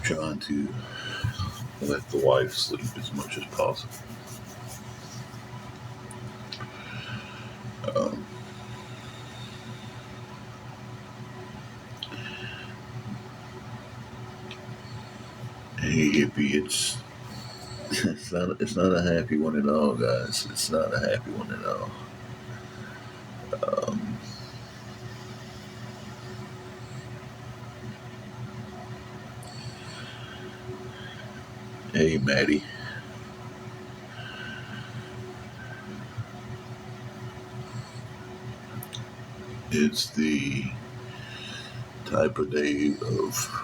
trying to let the wife sleep as much as possible. Hey, hippie, it's not a happy one at all, guys. It's not a happy one at all. Um, hey, Maddie. It's the type of day of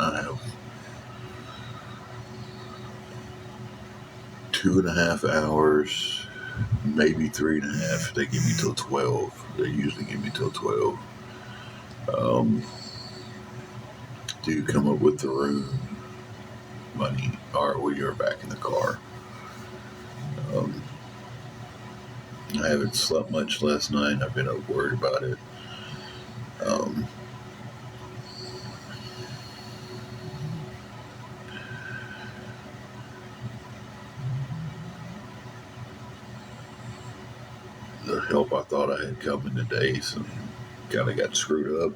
I have 2.5 hours, maybe 3.5. They give me till 12. They usually give me till 12 to come up with the room money, or when you're back in the car. I haven't slept much last night. I've been worried about it. The help I thought I had coming today, so kind of got screwed up,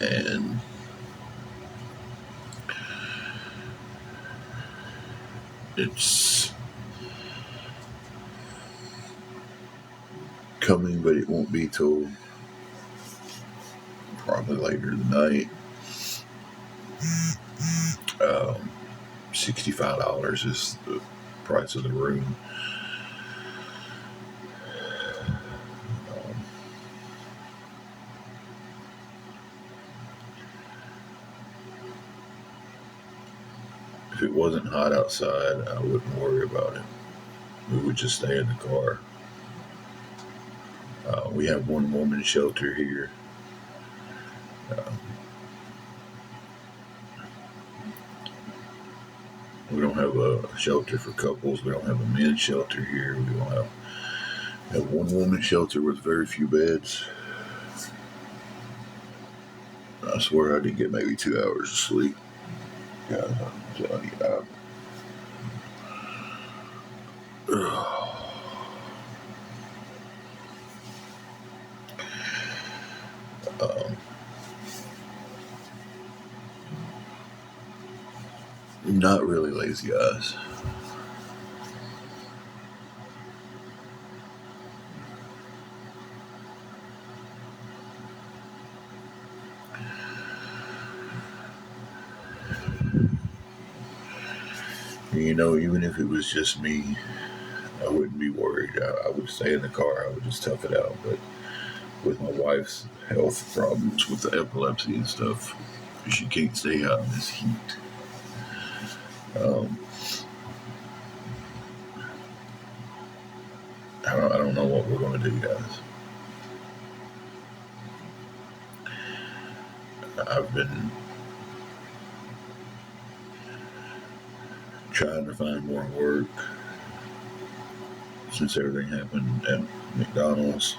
and it's coming, but it won't be till probably later tonight. $65 is the price of the room. If it wasn't hot outside, I wouldn't worry about it. We would just stay in the car. We have one woman shelter here. We don't have a shelter for couples. We don't have a men's shelter here. We don't have one woman shelter with very few beds. I swear I did get maybe 2 hours of sleep. Yeah, I'm telling you that. Not really lazy eyes. You know, even if it was just me, I wouldn't be worried. I would stay in the car. I would just tough it out. But with my wife's health problems with the epilepsy and stuff, she can't stay out in this heat. I don't know what we're going to do, guys. I've been trying to find more work since everything happened at McDonald's.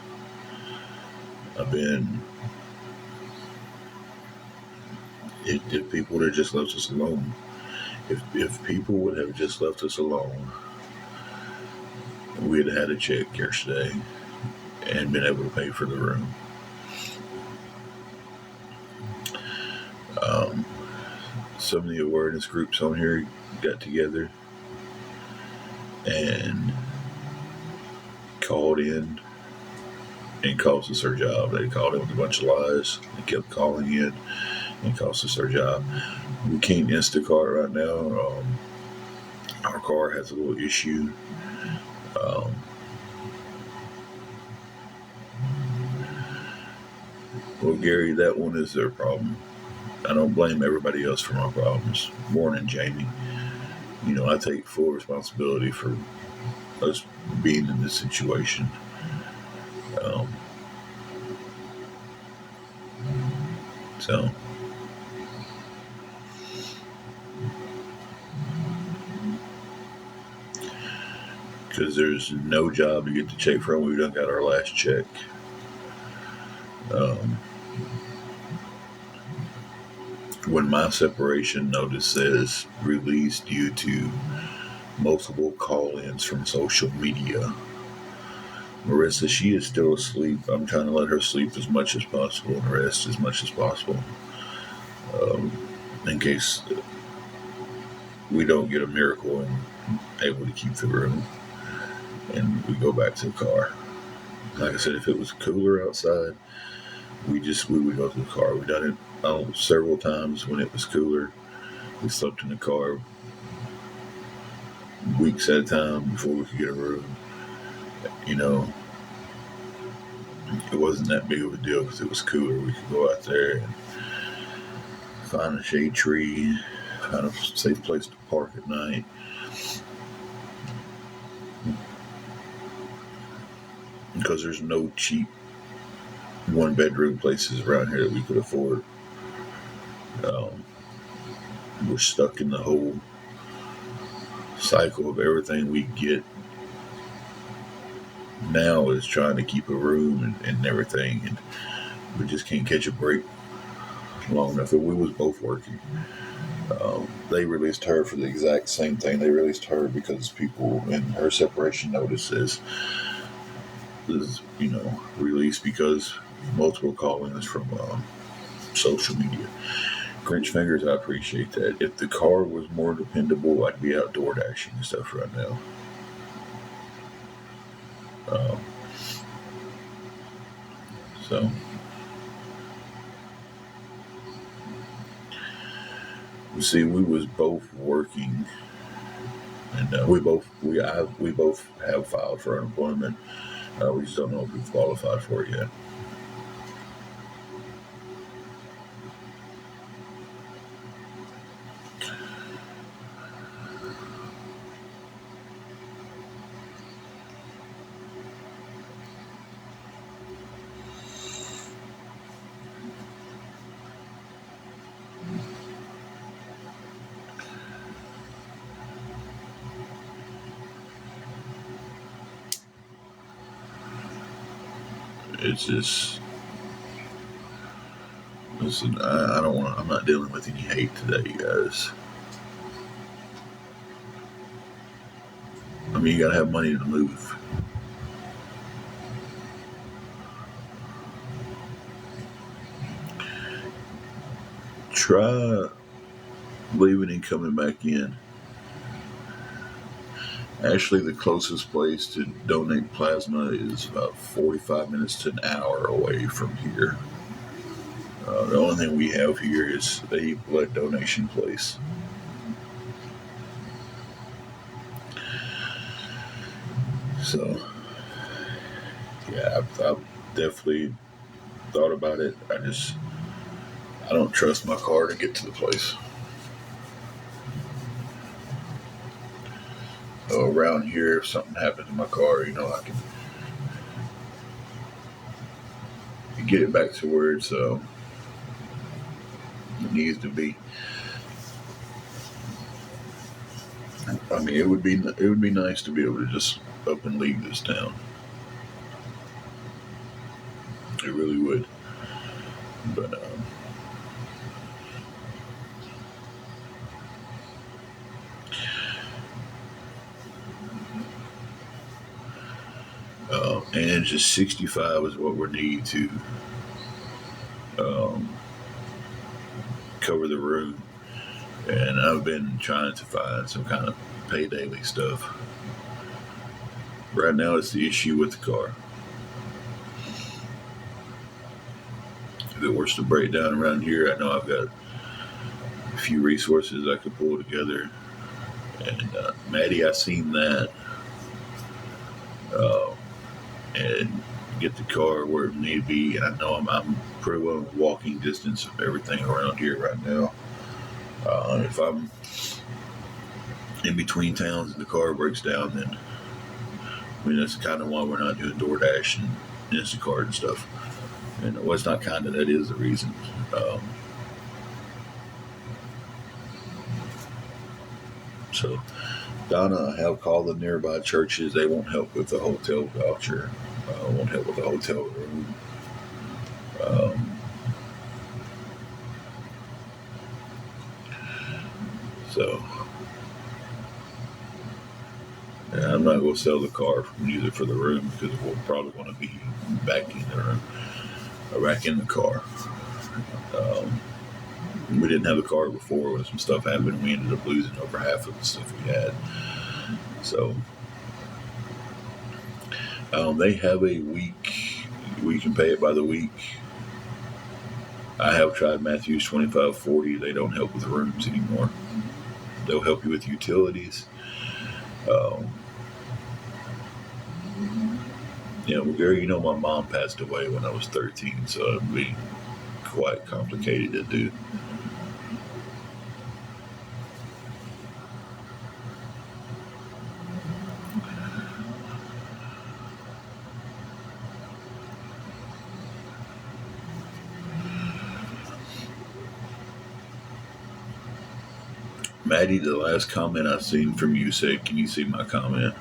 If people would have just left us alone, if people would have just left us alone, we'd have had a check yesterday and been able to pay for the room. Some of the awareness groups on here got together and called in and cost us our job. They called in with a bunch of lies and kept calling in and cost us our job. We can't Instacart right now. Our car has a little issue. Well, Gary, that one is their problem. I don't blame everybody else for my problems. Morning, Jamie. You know, I take full responsibility for us being in this situation. So, because there's no job to get the check from, we done got our last check. when my separation notice says released due to multiple call-ins from social media, Marissa, she is still asleep. I'm trying to let her sleep as much as possible and rest as much as possible, um, in case we don't get a miracle and able to keep the room and we go back to the car. Like I said, if it was cooler outside, we would go to the car. We've done it several times when it was cooler. We slept in the car weeks at a time before we could get a room. You know, it wasn't that big of a deal because it was cooler. We could go out there and find a shade tree, find a safe place to park at night. Because there's no cheap one-bedroom places around here that we could afford. We're stuck in the whole cycle of everything we get now is trying to keep a room and everything, and we just can't catch a break long enough. If we was both working, they released her for the exact same thing. They released her because people in her separation notices is released because multiple call-ins from social media. Grinch fingers, I appreciate that. If the car was more dependable, I'd be out door dashing and stuff right now. So you see, we was both working, and we both have filed for unemployment. We just don't know if we've qualified for it yet. It's just, listen, I don't want. I'm not dealing with any hate today, guys. I mean, you gotta have money to move. Try leaving and coming back in. Actually, the closest place to donate plasma is about 45 minutes to an hour away from here. The only thing we have here is a blood donation place. So, yeah, I've definitely thought about it. I don't trust my car to get to the place. So around here, if something happens to my car, I can get it back to where it needs to be. I mean, it would be nice to be able to just up and leave this town. It really would. But and just 65 is what we need to cover the room. And I've been trying to find some kind of pay daily stuff. Right now, it's the issue with the car. If it was to break down around here, I know I've got a few resources I could pull together. And Maddie, I seen that. And get the car where it need to be. And I know I'm pretty well in walking distance of everything around here right now. If I'm in between towns and the car breaks down, then that's kind of why we're not doing DoorDash and Instacart and stuff. And it's not kind of, that is the reason. So, Donna, I have called the nearby churches. They won't help with the hotel voucher. Won't help with the hotel room. So yeah, I'm not going to sell the car neither for the room because we'll probably want to be back in the room or back in the car. Um, we didn't have the car before when some stuff happened. We ended up losing over half of the stuff we had. So they have a week. We can pay it by the week. I have tried Matthews 2540. They don't help with rooms anymore. They'll help you with utilities. Um, Gary, my mom passed away when I was 13, so it'd be quite complicated to do. Maddie, the last comment I seen from you said, "Can you see my comment?"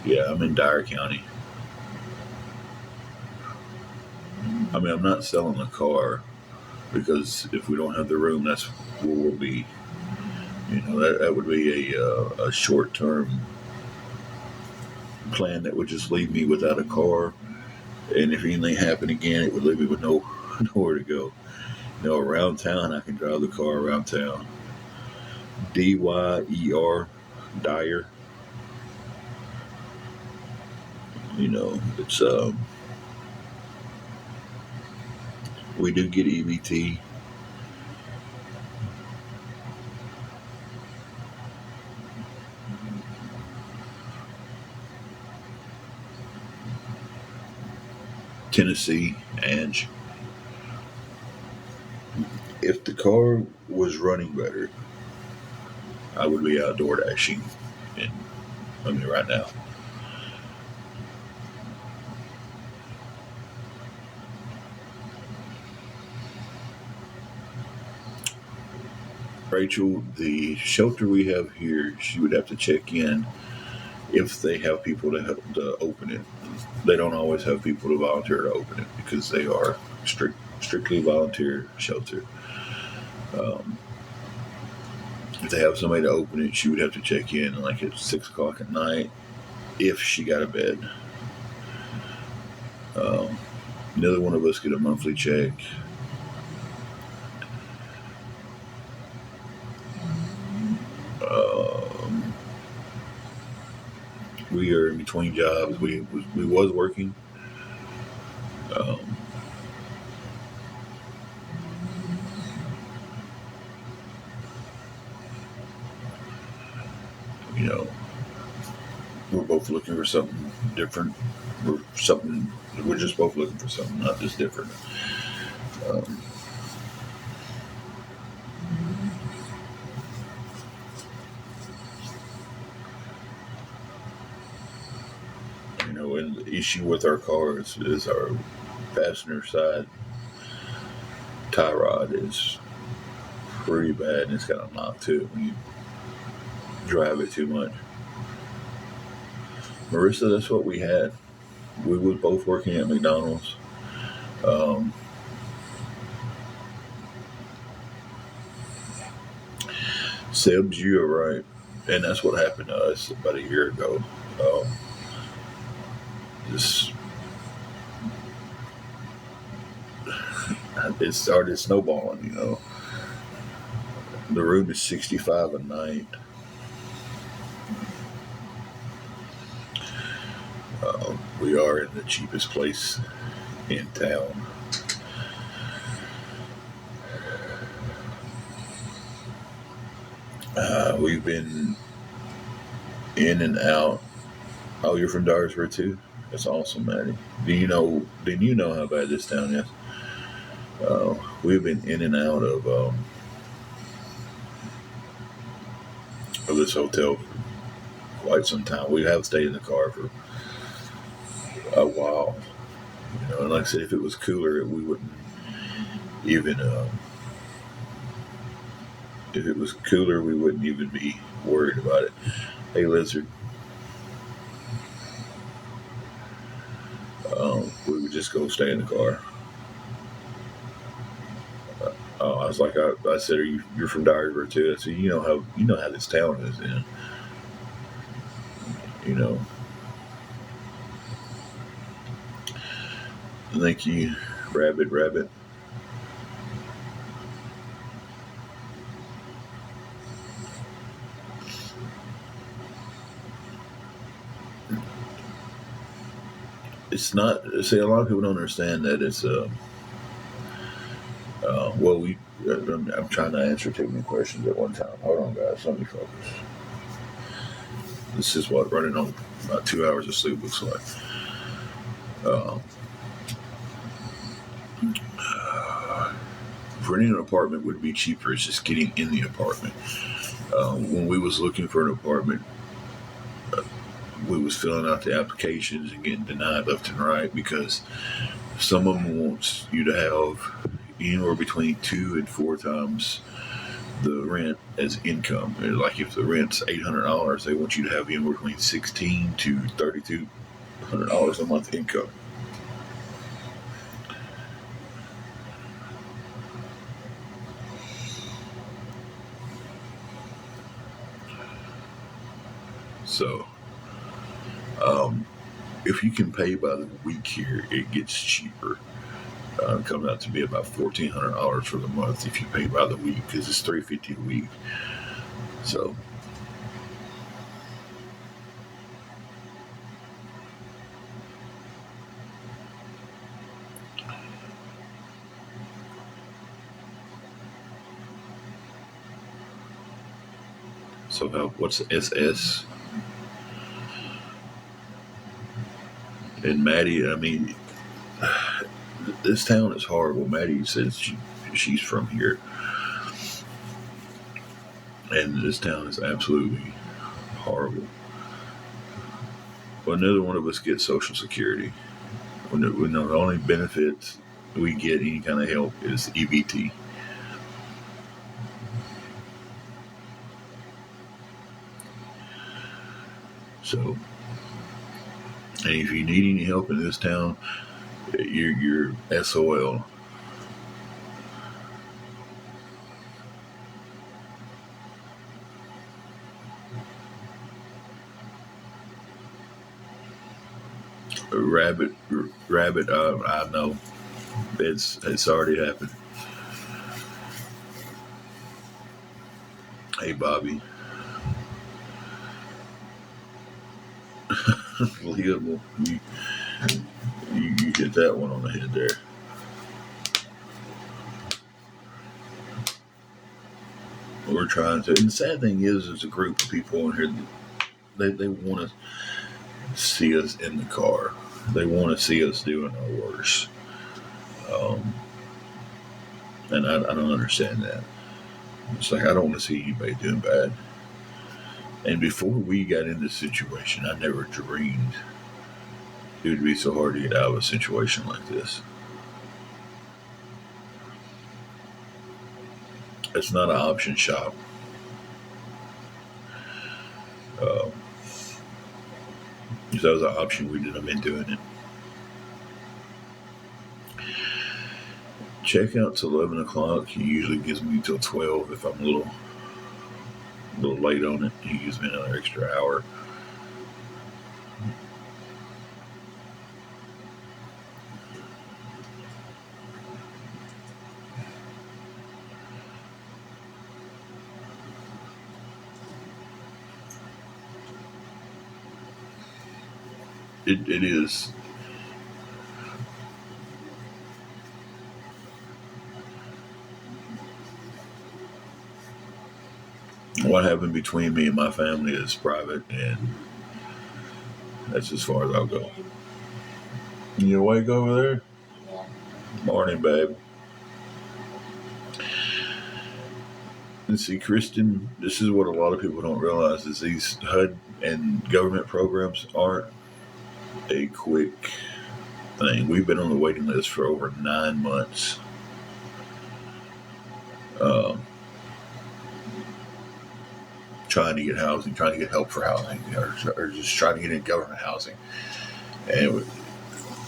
Yeah, I'm in Dyer County. I mean, I'm not selling the car because if we don't have the room, that's where we'll be. That would be a short term plan that would just leave me without a car. And if anything happened again, it would leave me with nowhere to go. Around town, I can drive the car around town. Dyer, Dyer. It's we do get EBT. Tennessee, Ange. If the car was running better, I would be outdoor dashing. Right now. Rachel, the shelter we have here, she would have to check in if they have people to help to open it. They don't always have people to volunteer to open it because they are strictly volunteer shelter. Um, if they have somebody to open it, she would have to check in like at 6 o'clock at night if she got a bed. Neither one of us get a monthly check. Um, we are in between jobs. We was working. Um, you know, we're both looking for something different. We're just both looking for something, not just different. Um, and the issue with our cars is our passenger side tie rod is pretty bad, and it's got a knock to it when you drive it too much. Marissa, that's what we had. We were both working at McDonald's. Um, Sebs, you are right. And that's what happened to us about a year ago. Um, just it started snowballing. The room is $65 a night. We are in the cheapest place in town. We've been in and out. Oh, you're from Dyersburg too? That's awesome, Maddie. Did you know how bad this town is? We've been in and out of this hotel for quite some time. We have stayed in the car for a while. And like I said, if it was cooler, we wouldn't even. If it was cooler, we wouldn't even be worried about it. Hey, lizard. We would just go stay in the car. I was like, I said, you're from Dyersburg too. I said, you know how this town is, then. You know. Thank you, Rabbit. It's not. See, a lot of people don't understand that it's well, I'm trying to answer too many questions at one time. Hold on, guys. Let me focus. This is what running on about 2 hours of sleep looks like. Um, Renting an apartment would be cheaper. It's just getting in the apartment. When we was looking for an apartment, we was filling out the applications and getting denied left and right because some of them wants you to have anywhere between 2 and 4 times the rent as income. Like if the rent's $800, they want you to have anywhere between $1,600 to $3,200 a month income. So, um, if you can pay by the week here, it gets cheaper. It comes out to be about $1,400 for the month if you pay by the week because it's $350 a week. So, what's SS? And Maddie, I mean, this town is horrible. Maddie says she's from here, and this town is absolutely horrible. Well, neither one of us gets Social Security. The only benefits we get any kind of help is EBT. So, and if you need any help in this town, you're SOL. Rabbit, rabbit. I know it's already happened. Hey, Bobby, Leah, you hit that one on the head there. We're trying to, and the sad thing is, there's a group of people in here. They want to see us in the car. They want to see us doing our worst. Um, and I don't understand that. It's like I don't want to see anybody doing bad. And before we got in this situation, I never dreamed it would be so hard to get out of a situation like this. It's not an option shop. Uh, if that was an option, we didn't have been doing it. Checkout's 11 o'clock. He usually gives me till 12 if I'm a little late on it. He gives me another extra hour. It is. What happened between me and my family is private, and that's as far as I'll go. You awake over there? Yeah. Morning, babe. And see, Kristen, this is what a lot of people don't realize is these HUD and government programs aren't a quick thing. We've been on the waiting list for over 9 months. Trying to get housing, trying to get help for housing, or just trying to get in government housing. And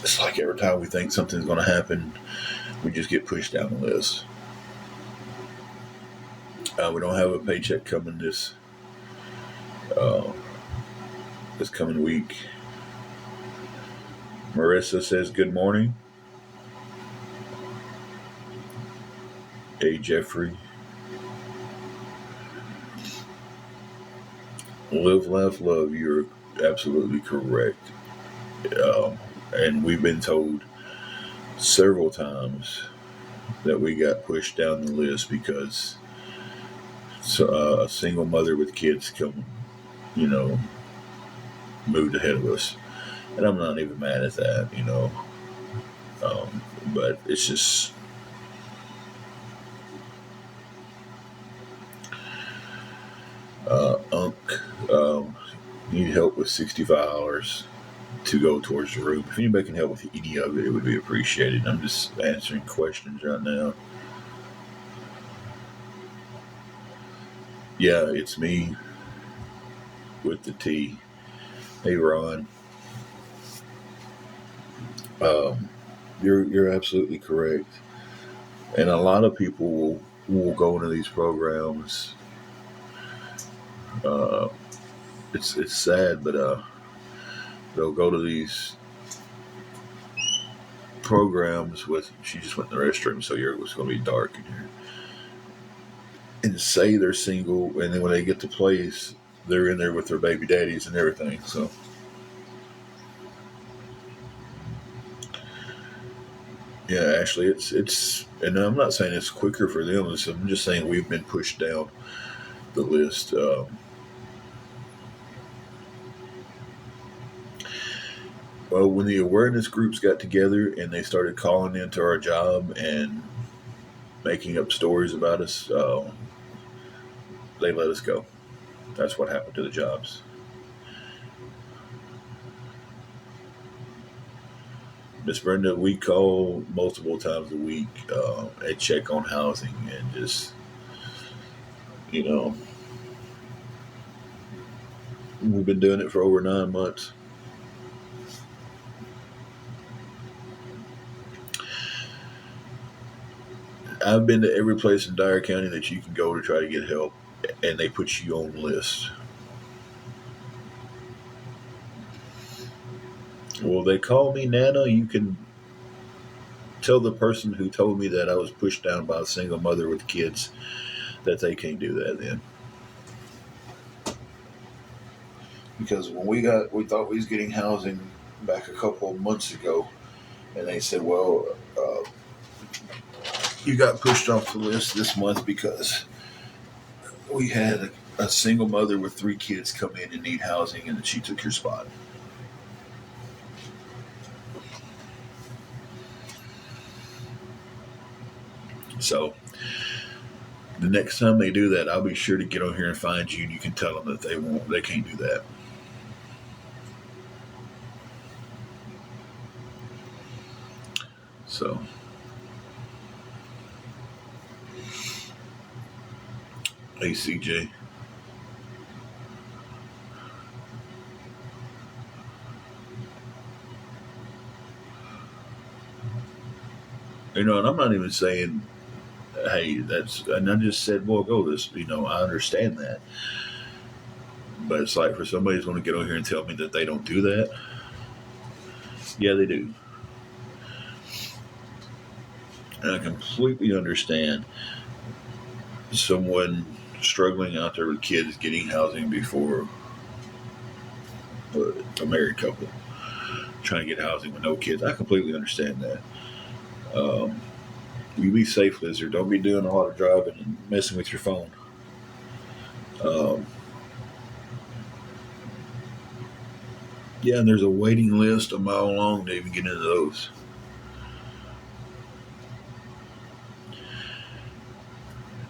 it's like every time we think something's going to happen, we just get pushed down the list. We don't have a paycheck coming uh, this coming week. Marissa says good morning. Hey Jeffrey. Live, laugh, love. You're absolutely correct. Um, and we've been told several times that we got pushed down the list because a single mother with kids come, you know, moved ahead of us. And I'm not even mad at that, you know. But it's just, Unc, need help with $65 to go towards the roof. If anybody can help with any of it, it would be appreciated. I'm just answering questions right now. Yeah, it's me with the T. Hey, Ron. Um, you're absolutely correct. And a lot of people will go into these programs. Uh, it's sad, but they'll go to these programs with. She just went in the restroom, so it was going to be dark in here. And say they're single, and then when they get to place, they're in there with their baby daddies and everything. So, yeah, Ashley, it's, and I'm not saying it's quicker for them. I'm just saying we've been pushed down the list. Well, when the awareness groups got together and they started calling into our job and making up stories about us, they let us go. That's what happened to the jobs. Miss Brenda, we call multiple times a week and check on housing and just, you know, we've been doing it for over 9 months. I've been to every place in Dyer County that you can go to try to get help, and they put you on lists. Well, they call me Nana. You can tell the person who told me that I was pushed down by a single mother with kids that they can't do that then. Because when we thought we was getting housing back a couple of months ago, and they said, well, you got pushed off the list this month because we had a single mother with 3 kids come in and need housing, and she took your spot. So the next time they do that, I'll be sure to get on here and find you, and you can tell them that they can't do that. So, hey CJ, and I'm not even saying, hey, and I just said, well, go this, I understand that, but it's like for somebody who's going to get on here and tell me that they don't do that, yeah, they do, and I completely understand someone struggling out there with kids getting housing before a married couple trying to get housing with no kids. I completely understand that. Um, you be safe, Lizard. Don't be doing a lot of driving and messing with your phone. Um, yeah, and there's a waiting list a mile long to even get into those.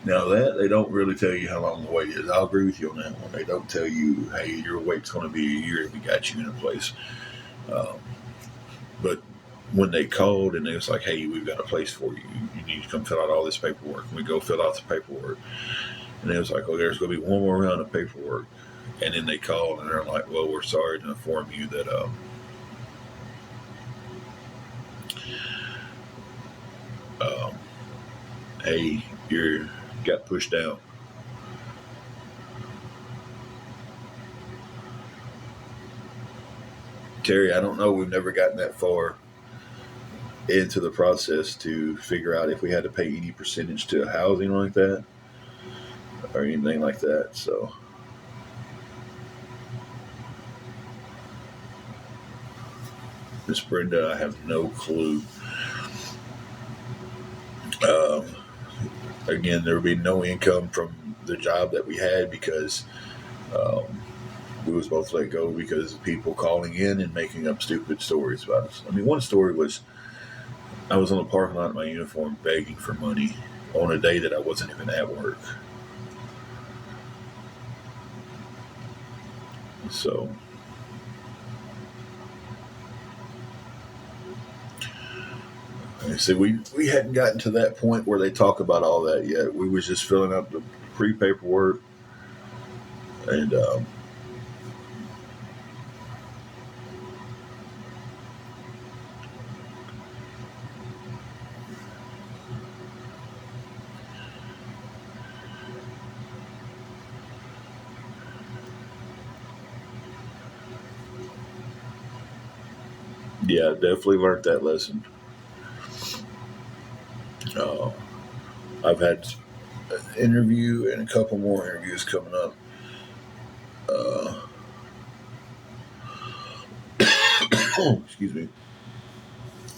Now that they don't really tell you how long the wait is. I'll agree with you on that one. They don't tell you, hey, your wait's going to be a year if we got you in a place. Um, but when they called and they was like, hey, we've got a place for you. You need to come fill out all this paperwork. And we go fill out the paperwork. And they was like, oh, there's going to be one more round of paperwork. And then they called and they're like, well, we're sorry to inform you that um, hey, you got pushed down. Terry, I don't know. We've never gotten that far into the process to figure out if we had to pay any percentage to housing like that or anything like that. So, Miss Brenda, I have no clue. Um, Again, there would be no income from the job that we had because um, we was both let go because of people calling in and making up stupid stories about us. I mean, one story was I was on the parking lot in my uniform begging for money on a day that I wasn't even at work. So, like I said, we hadn't gotten to that point where they talk about all that yet. We was just filling up the pre-paperwork and yeah, definitely learned that lesson. Uh, I've had an interview and a couple more interviews coming up. Uh, excuse me.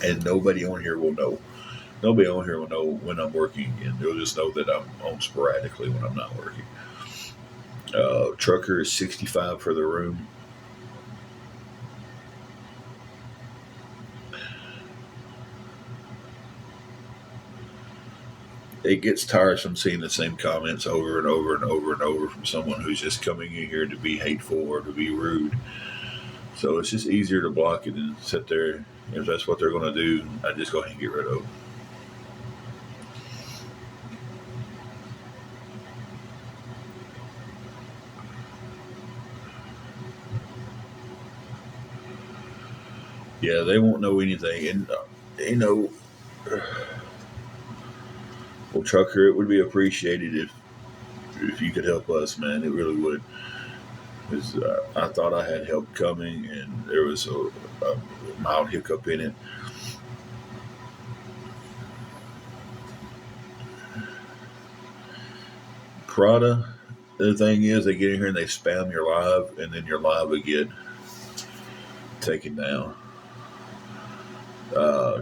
And nobody on here will know. Nobody on here will know when I'm working, and they'll just know that I'm on sporadically when I'm not working. Trucker is 65 for the room. It gets tiresome seeing the same comments over and over and over and over from someone who's just coming in here to be hateful or to be rude. So it's just easier to block it and sit there. If that's what they're going to do, I just go ahead and get rid of them. Yeah, they won't know anything. And, you know, well, Trucker, it would be appreciated if you could help us, man. It really would. Because I thought I had help coming, and there was a mild hiccup in it. Prada, the thing is, they get in here and they spam your live, and then your live would get taken down.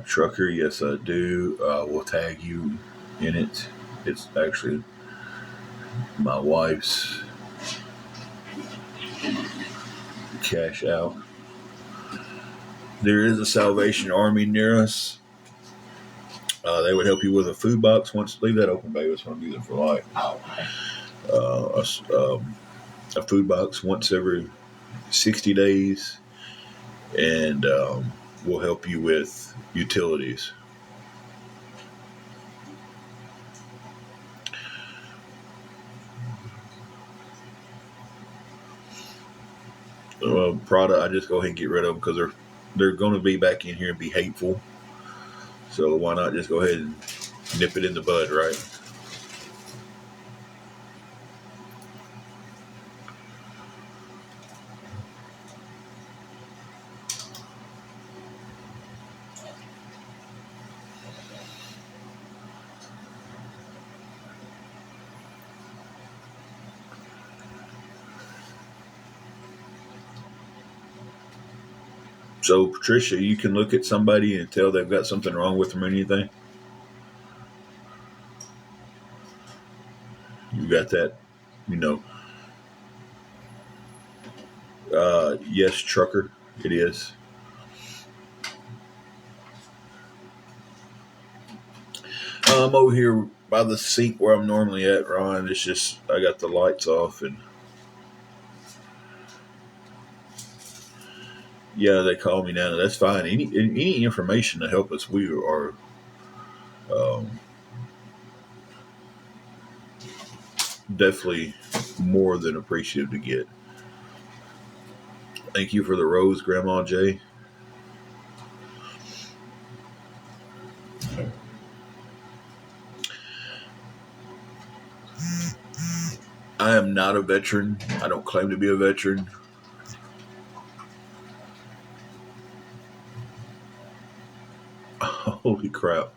Trucker, yes, I do. We'll tag you in it. It's actually my wife's cash out. There is a Salvation Army near us. They would help you with a food box. Once leave that open, baby. That's what I'm using for light. A food box once every 60 days, and we'll help you with utilities. Prada, I just go ahead and get rid of them because they're going to be back in here and be hateful. So why not just go ahead and nip it in the bud, right? So Patricia, you can look at somebody and tell they've got something wrong with them or anything. You got that, you know. Yes, Trucker, it is. I'm over here by the sink where I'm normally at, Ron. It's just I got the lights off, and yeah, they call me now. That's fine. Any information to help us, we are um, definitely more than appreciative to get. Thank you for the rose, Grandma J. I am not a veteran. I don't claim to be a veteran. Holy crap.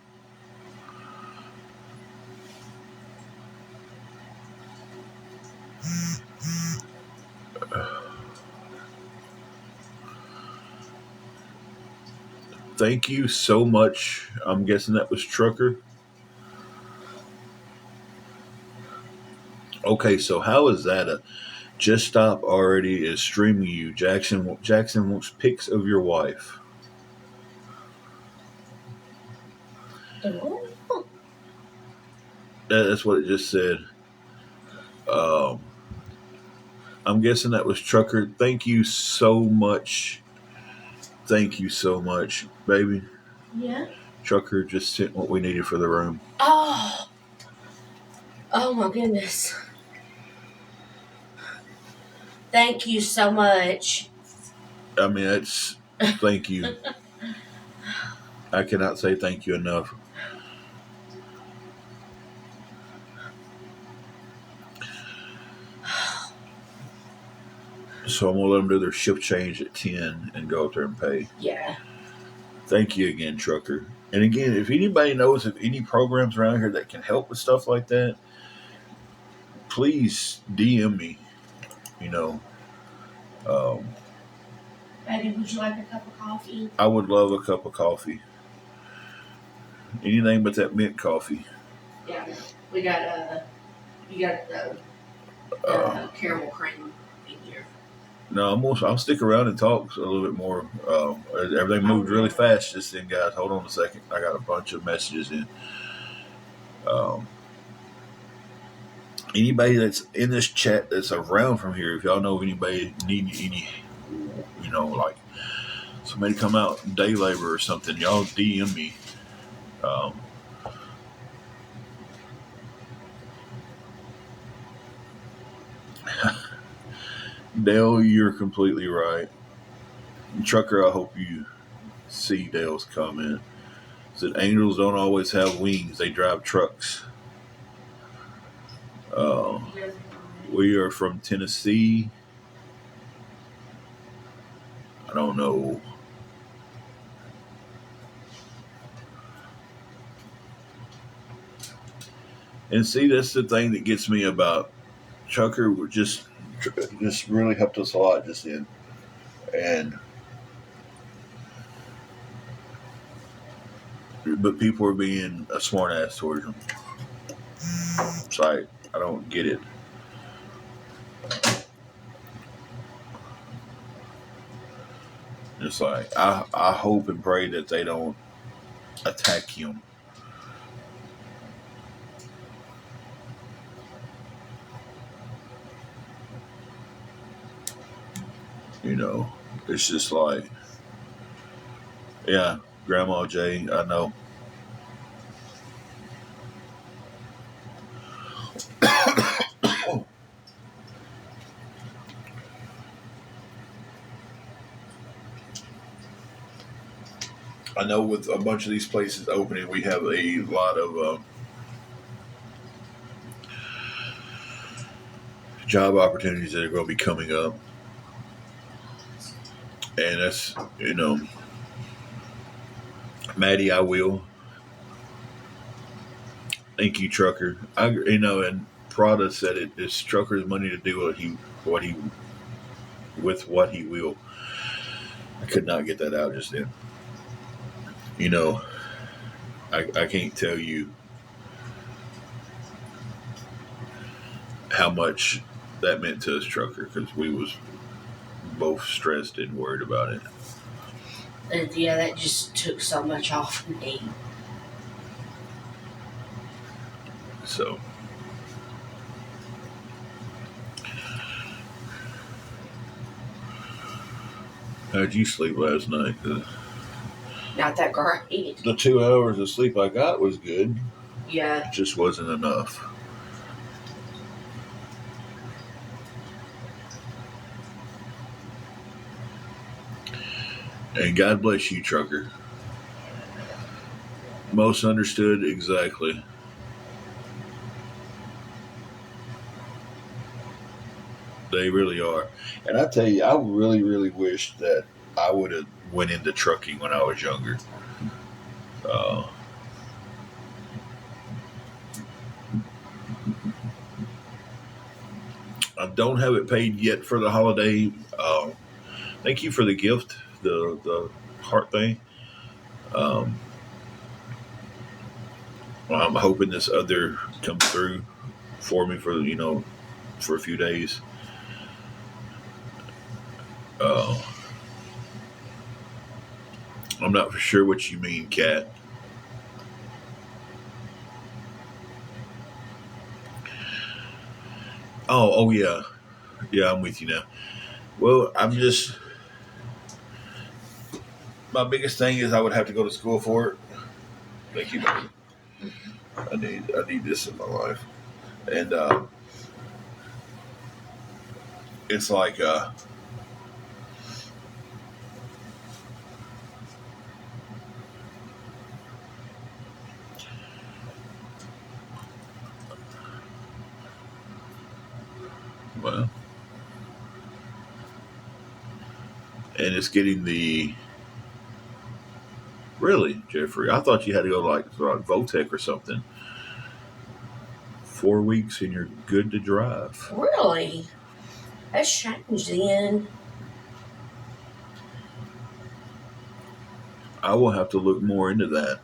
Thank you so much. I'm guessing that was Trucker. Okay, so how is that a just stop already is streaming you? Jackson wants pics of your wife. That's what it just said. Um, I'm guessing that was Trucker. Thank you so much. Thank you so much, baby. Yeah. Trucker just sent what we needed for the room. Oh my goodness. Thank you so much. I mean, that's thank you. I cannot say thank you enough. So I'm gonna let them do their shift change at 10 and go up there and pay. Yeah. Thank you again, Trucker. And again, if anybody knows of any programs around here that can help with stuff like that, please DM me. You know, Betty, would you like a cup of coffee? I would love a cup of coffee. Anything but that mint coffee. Yeah, we got you got the caramel cream in here. No, I'll stick around and talk a little bit more. Everything moved really fast just then, guys. Hold on a second. I got a bunch of messages in. Anybody that's in this chat that's around from here, if y'all know of anybody need any, like somebody come out day labor or something, y'all DM me. Dale, you're completely right. Trucker, I hope you see Dale's comment. Said angels don't always have wings; they drive trucks. We are from Tennessee. I don't know. And see, that's the thing that gets me about Trucker. Just really helped us a lot just then, but people are being a smart ass towards him. It's like I don't get it. It's like I hope and pray that they don't attack him. It's just like, yeah, Grandma Jay, I know. I know with a bunch of these places opening, we have a lot of job opportunities that are going to be coming up. And that's, Maddie, I will. Thank you, Trucker. And Prada said it's Trucker's money to do what he will. I could not get that out just then. I can't tell you how much that meant to us, Trucker, because we was both stressed and worried about it. And yeah, that just took so much off me. So, how'd you sleep last night? Not that great. The 2 hours of sleep I got was good. Yeah. It just wasn't enough. And God bless you, Trucker. Most understood exactly. They really are. And I tell you, I really, really wish that I would have went into trucking when I was younger. Uh, I don't have it paid yet for the holiday. Thank you for the gift, the heart thing. Um, I'm hoping this other comes through for me for a few days. Uh, I'm not for sure what you mean, Kat. Oh yeah, yeah. I'm with you now. Well, I'm just my biggest thing is I would have to go to school for it. Thank you, baby. I need this in my life, and it's like well, and it's getting the really Jeffrey. I thought you had to go like Votech or something. 4 weeks and you're good to drive. Really? That's changed then. I will have to look more into that.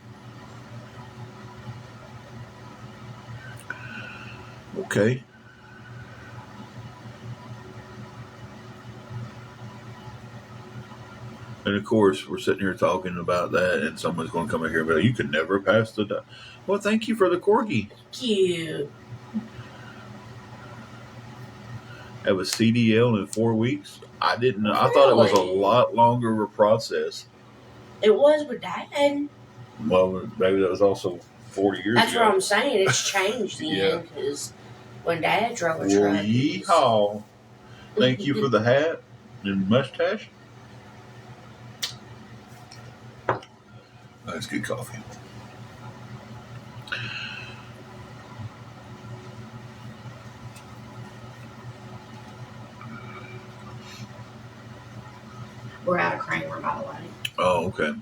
Okay. And of course, we're sitting here talking about that, and someone's going to come in here and be like, "You could never pass the." Well, thank you for the corgi. Cute. Have a CDL in 4 weeks. I didn't know. I thought it was a Really? lot longer of a process. It was with Dad. Well, maybe that was also 40 years That's ago. what I'm saying. It's changed Yeah. then because when Dad drove a Well, truck. yeehaw! Thank you for the hat and mustache. That's good coffee. We're out of Kramer, by the way. Oh, okay.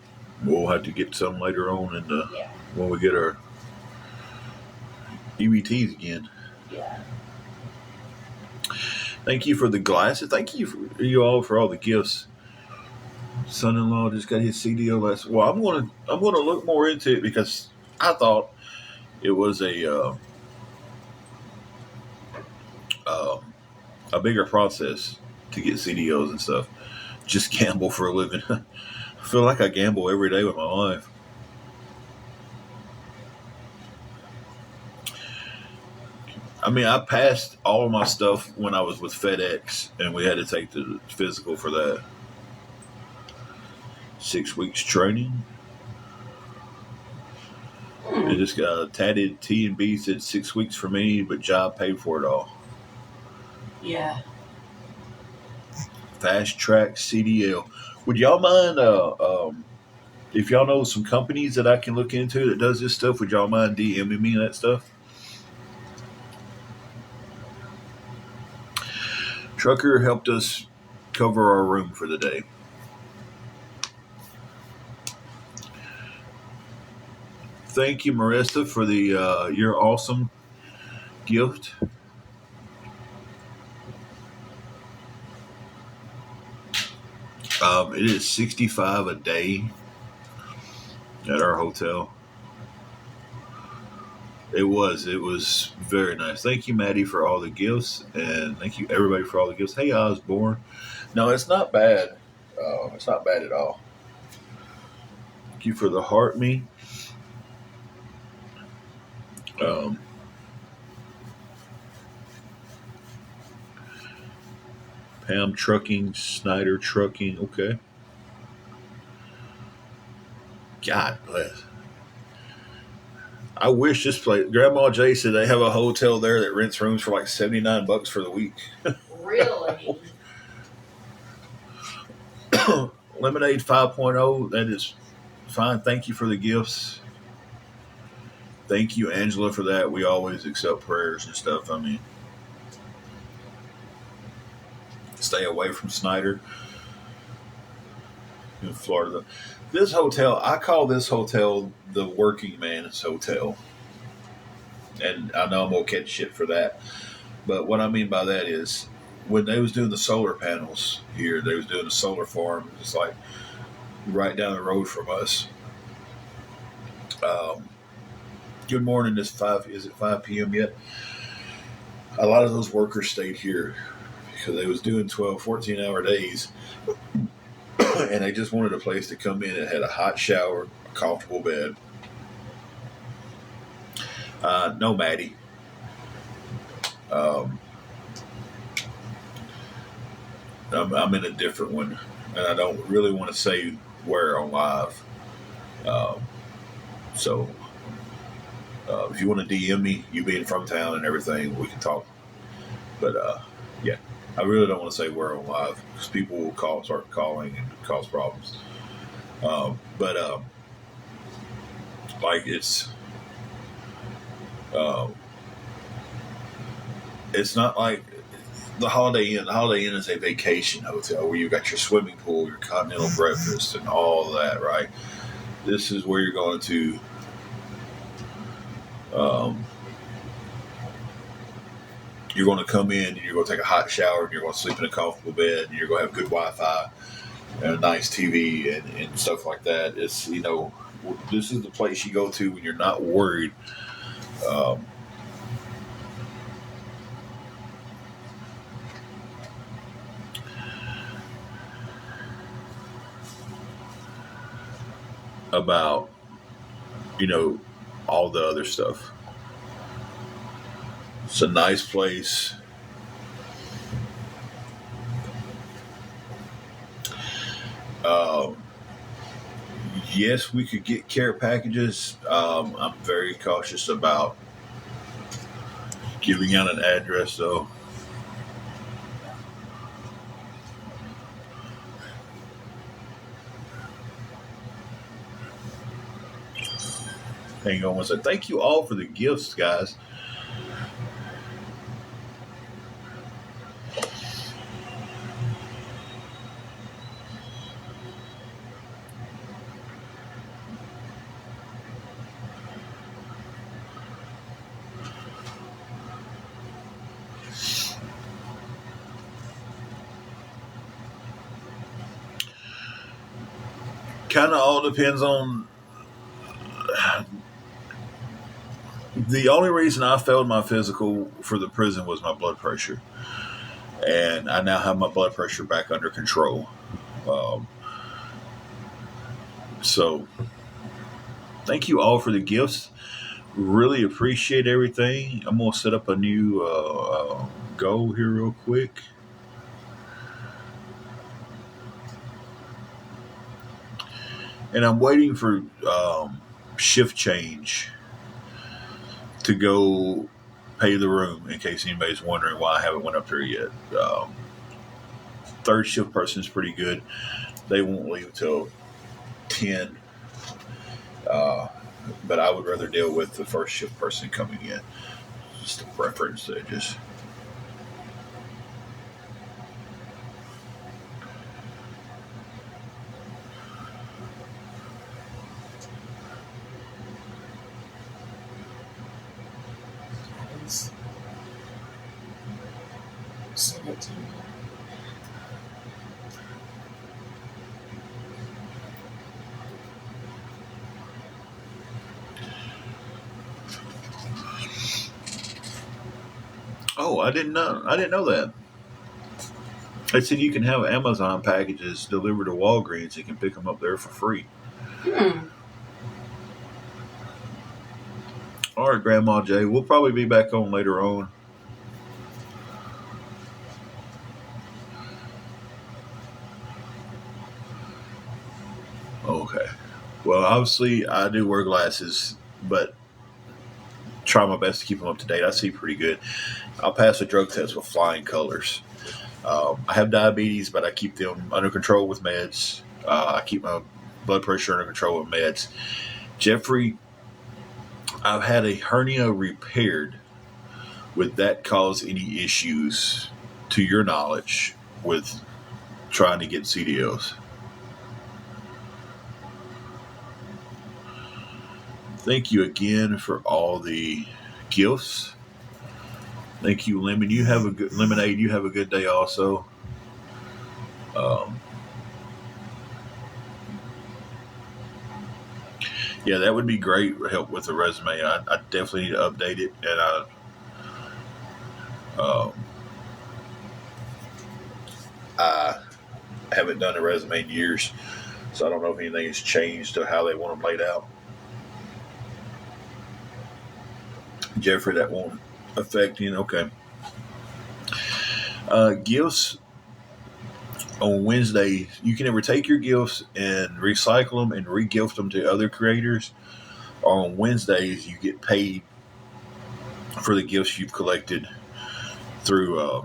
We'll have to get some later on, and Yeah. when we get our EBTs again. Yeah. Thank you for the glasses. Thank you for you all for all the gifts. Son-in-law just got his CDO last. Well, I'm gonna look more into it because I thought it was uh, a bigger process to get CDOs and stuff. Just gamble for a living. I feel like I gamble every day with my life. I mean, I passed all of my stuff when I was with FedEx, and we had to take the physical for that. 6 weeks training. I just got a tatted T and B said 6 weeks for me, but job paid for it all. Yeah. Fast track CDL. Would y'all mind if y'all know some companies that I can look into that does this stuff? Would y'all mind DMing me that stuff? Trucker helped us cover our room for the day. Thank you, Marissa, for the your awesome gift. It is 65 a day at our hotel. It was very nice. Thank you, Maddie, for all the gifts, and thank you everybody for all the gifts. Hey, Osborne. No, it's not bad. It's not bad at all. Thank you for the heart me. Um, Pam Trucking, Snyder Trucking. Okay. God bless. I wish this place. Grandma Jay said they have a hotel there that rents rooms for like $79 for the week. Really? Lemonade 5.0. That is fine. Thank you for the gifts. Thank you, Angela, for that. We always accept prayers and stuff. I mean, stay away from Snyder. in Florida. This hotel, I call this hotel the working man's hotel. And I know I'm going to catch shit for that. But what I mean by that is when they was doing the solar panels here, they was doing the solar farm. It's like right down the road from us. Um, good morning. Is it 5 p.m. yet? A lot of those workers stayed here because they was doing 12, 14-hour days. And they just wanted a place to come in that had a hot shower, a comfortable bed. No, Maddie. I'm in a different one, and I don't really want to say where on live. Um, so if you want to DM me, you being from town and everything, we can talk. But yeah, I really don't want to say where on live because people will start calling and cause problems. But like it's not like the Holiday Inn. The Holiday Inn is a vacation hotel where you got your swimming pool, your continental breakfast, and all of that. Right. This is where you're going to. You're going to come in and you're going to take a hot shower and you're going to sleep in a comfortable bed and you're going to have good Wi-Fi and a nice TV and stuff like that. It's, this is the place you go to when you're not worried. About, all the other stuff. It's a nice place. Yes, we could get care packages. I'm very cautious about giving out an address, though. Hang on one second. Thank you all for the gifts, guys. Kind of all depends on. The only reason I failed my physical for the prison was my blood pressure. And I now have my blood pressure back under control. So, thank you all for the gifts. Really appreciate everything. I'm going to set up a new goal here real quick. And I'm waiting for shift change to go pay the room in case anybody's wondering why I haven't went up there yet. Third shift person is pretty good. They won't leave till 10. But I would rather deal with the first shift person coming in. Just a preference that just. Send it to me. Oh, I didn't know that. They said you can have Amazon packages delivered to Walgreens. You can pick them up there for free. All right, Grandma Jay. We'll probably be back on later on. Okay. Well, obviously, I do wear glasses, but try my best to keep them up to date. I see pretty good. I'll pass a drug test with flying colors. I have diabetes, but I keep them under control with meds. I keep my blood pressure under control with meds. Jeffrey, I've had a hernia repaired. Would that cause any issues, to your knowledge, with trying to get CDOs? Thank you again for all the gifts. Thank you, Lemon. You have a good lemonade. You have a good day, also. Um, yeah, that would be great. Help with the resume. I definitely need to update it, and um, I haven't done a resume in years, so I don't know if anything has changed to how they want them laid out. Jeffrey, that won't affect you. Okay. Gifts on Wednesday. You can either take your gifts and recycle them and re-gift them to other creators, or on Wednesdays you get paid for the gifts you've collected through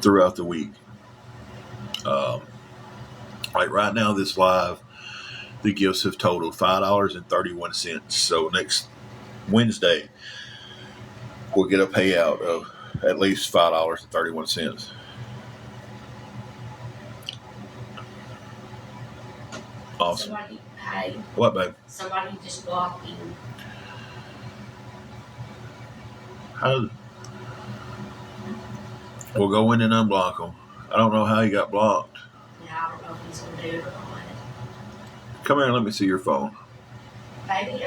throughout the week. Um, like right now, this live, the gifts have totaled $5.31. So next Wednesday, we'll get a payout of at least $5.31. Awesome. What, babe? Somebody just blocked you. How? We'll go in and unblock them. I don't know how he got blocked. Yeah, I don't know if he's gonna do it or not. Come here and let me see your phone. Baby,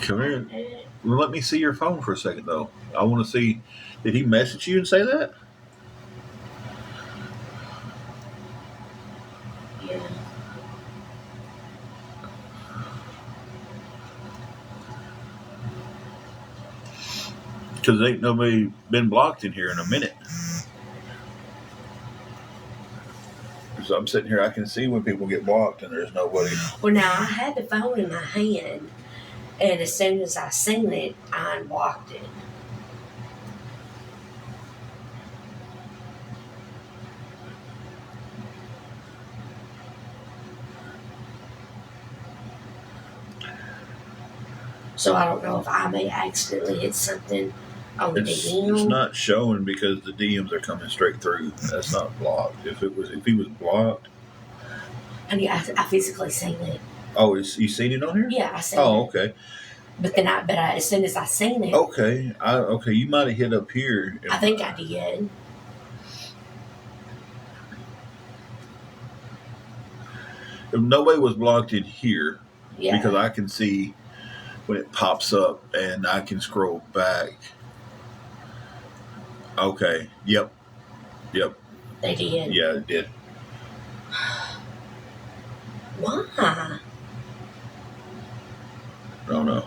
Come here. Well, let me see your phone for a second, though. I want to see. Did he message you and say that? Yeah. Because ain't nobody been blocked in here in a minute. So I'm sitting here, I can see when people get blocked and there's nobody. Well, now I had the phone in my hand, and as soon as I seen it, I unblocked it. So I don't know if I may accidentally hit something on the DM. It's not showing because the DMs are coming straight through. That's not blocked. If he was blocked. And yeah, I physically seen it. Oh, you seen it on here? Yeah, I seen it. Oh, okay. But then as soon as I seen it. Okay. Okay, you might have hit up here. I think I did. If nobody was blocked in here, yeah. Because I can see when it pops up and I can scroll back. Okay. Yep. They did. Yeah, it did. Why? I don't know.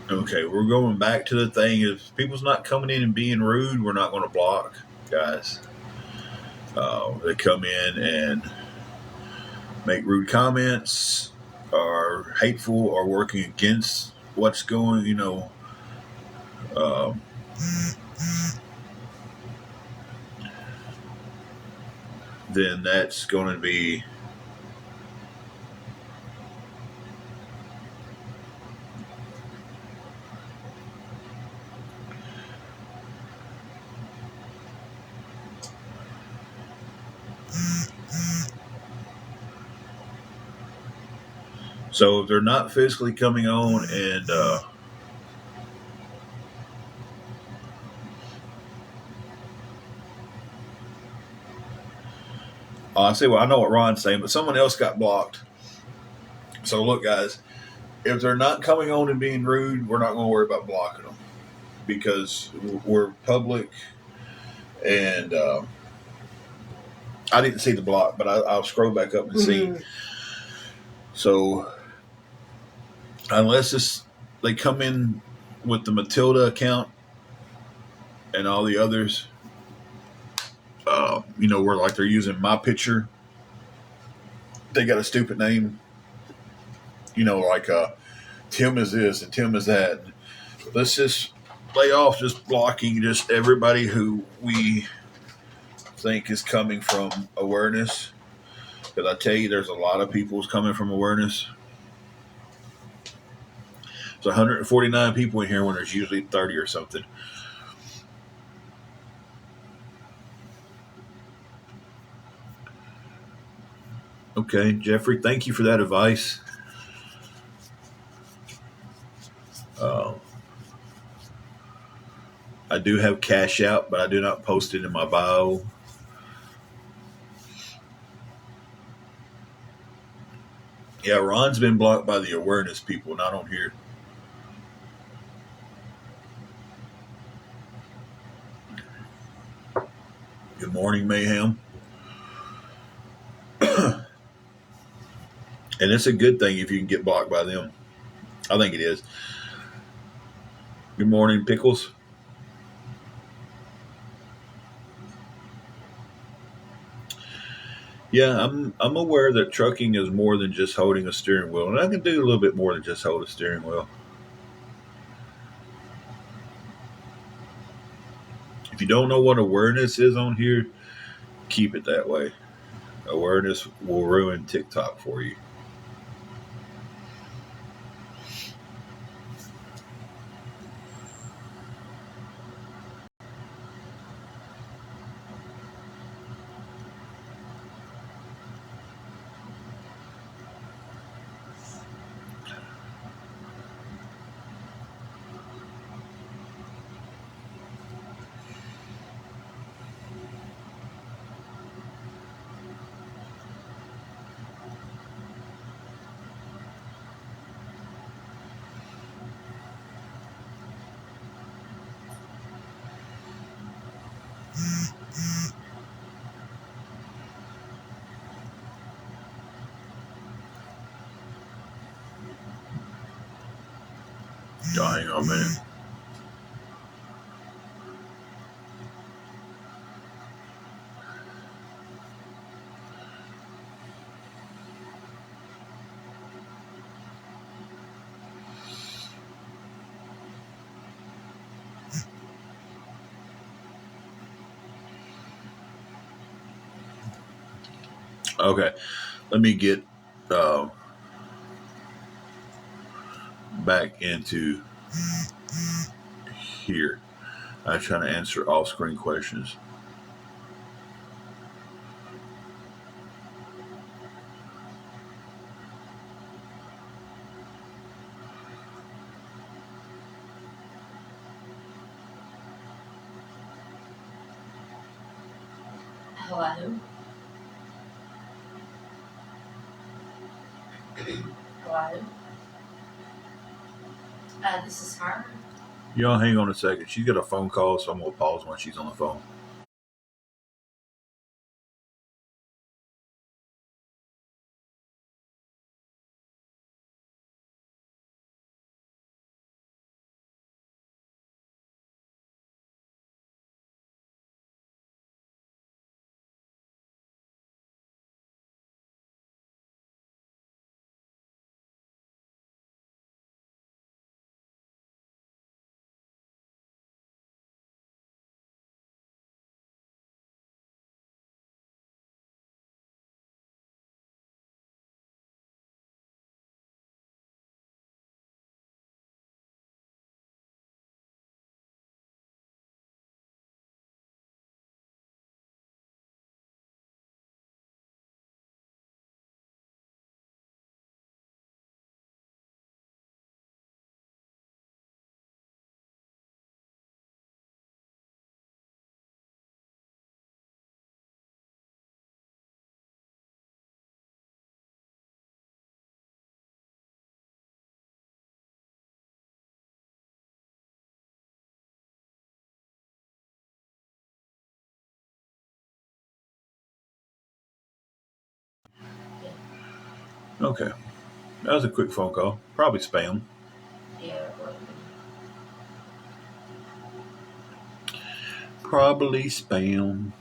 Okay, we're going back to the thing. If people's not coming in and being rude, we're not going to block, guys. They come in and make rude comments, are hateful, or working against what's going, then that's going to be so if they're not physically coming on and I say, well, I know what Ron's saying, but someone else got blocked. So look, guys, if they're not coming on and being rude, we're not going to worry about blocking them because we're public. And I didn't see the block, but I'll scroll back up and see. So unless they come in with the Matilda account and all the others, where like they're using my picture, they got a stupid name, like Tim is this and Tim is that. Let's just lay off just blocking just everybody who we think is coming from awareness. Because I tell you, there's a lot of people who's coming from awareness. So 149 people in here when there's usually 30 or something. Okay, Jeffrey, thank you for that advice. Uh, I do have Cash Out, but I do not post it in my bio. Yeah, Ron's been blocked by the awareness people, not on here. Good morning, Mayhem. And it's a good thing if you can get blocked by them. I think it is. Good morning, Pickles. Yeah, I'm aware that trucking is more than just holding a steering wheel, and I can do a little bit more than just hold a steering wheel. If you don't know what awareness is on here, keep it that way. Awareness will ruin TikTok for you. Hang on a minute. Okay, let me get uh, back into here. I'm trying to answer off-screen questions. Hello. Hello. This is her. Y'all hang on a second. She's got a phone call, so I'm going to pause when she's on the phone. Okay, that was a quick phone call. Probably spam. Yeah. Probably spam.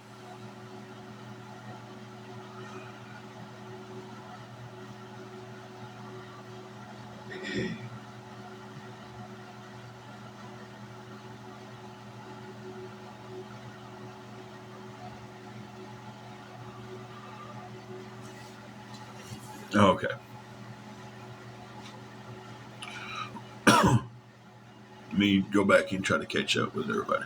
Okay. me go back and try to catch up with everybody.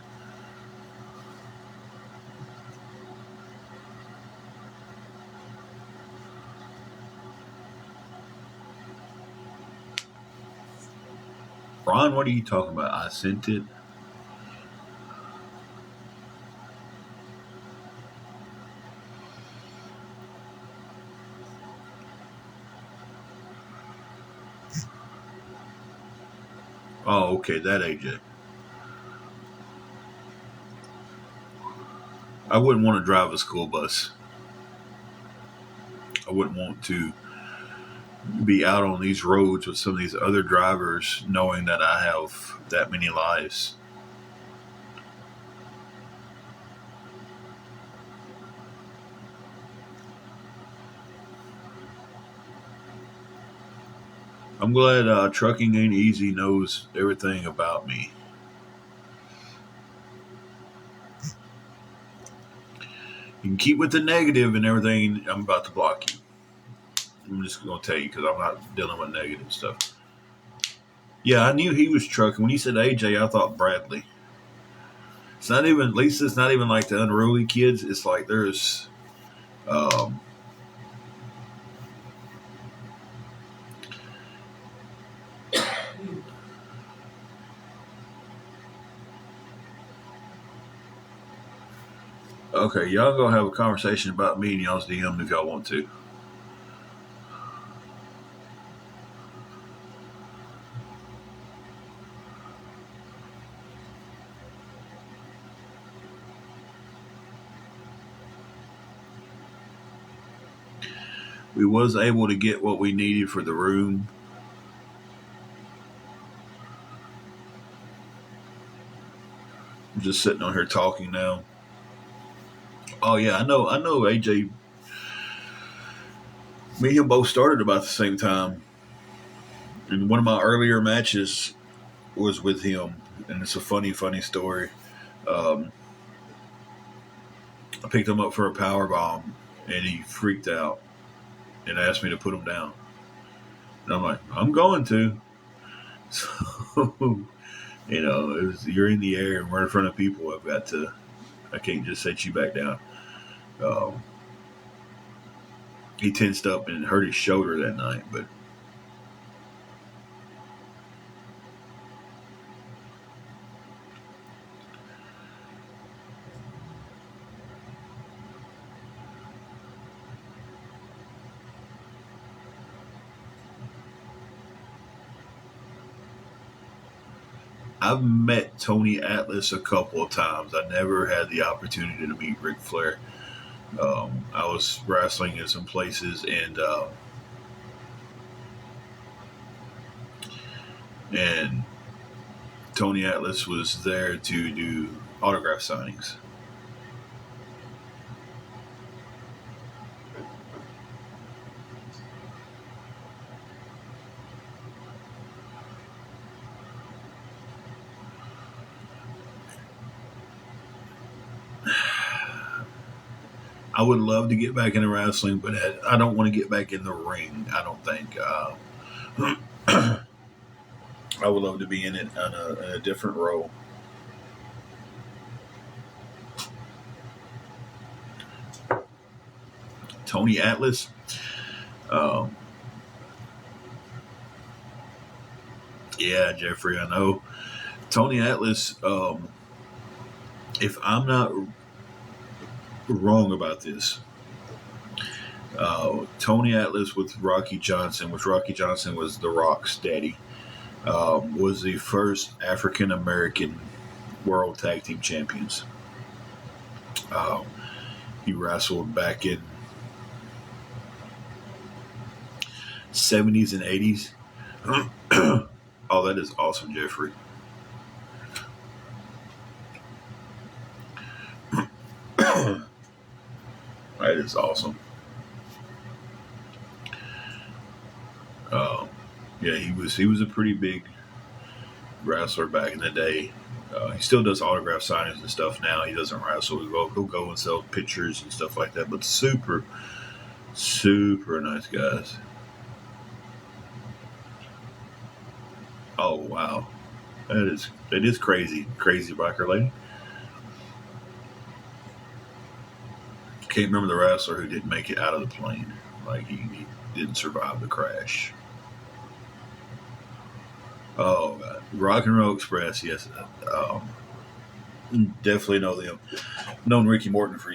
Ron, what are you talking about? I sent it. Oh, okay, that AJ. I wouldn't want to drive a school bus. I wouldn't want to be out on these roads with some of these other drivers knowing that I have that many lives. I'm glad Trucking Ain't Easy knows everything about me. You can keep with the negative and everything. I'm about to block you. I'm just going to tell you because I'm not dealing with negative stuff. Yeah, I knew he was trucking. When you said AJ, I thought Bradley. It's not even, at least it's not even like the unruly kids. It's like there's, um, okay, y'all go have a conversation about me and y'all's DM if y'all want to. We was able to get what we needed for the room. I'm just sitting on here talking now. Oh yeah, I know AJ. Me and him both started about the same time. And one of my earlier matches was with him, and it's a funny story. Um, I picked him up for a power bomb, and he freaked out and asked me to put him down. And I'm like, I'm going to. So, you're in the air and we're in front of people. I can't just set you back down. Um, he tensed up and hurt his shoulder that night, but I've met Tony Atlas a couple of times. I never had the opportunity to meet Ric Flair. I was wrestling in some places, and Tony Atlas was there to do autograph signings. I would love to get back into wrestling, but I don't want to get back in the ring. I don't think. I would love to be in it in a different role. Tony Atlas. Um, yeah, Jeffrey, I know. Tony Atlas, if I'm not wrong about this, Tony Atlas with Rocky Johnson, which Rocky Johnson was The Rock's daddy, was the first African American World Tag Team Champions. Um, he wrestled back in 70s and 80s. Oh, that is awesome, Jeffrey. That is awesome. Um, yeah, he was a pretty big wrestler back in the day. He still does autograph signings and stuff now. He doesn't wrestle. He'll go and sell pictures and stuff like that. But super, super nice guys. Oh wow. It is crazy, crazy biker lady. Can't remember the wrestler who didn't make it out of the plane. Like he didn't survive the crash. Oh, God. Rock and Roll Express, yes. Definitely know them. Known Ricky Morton for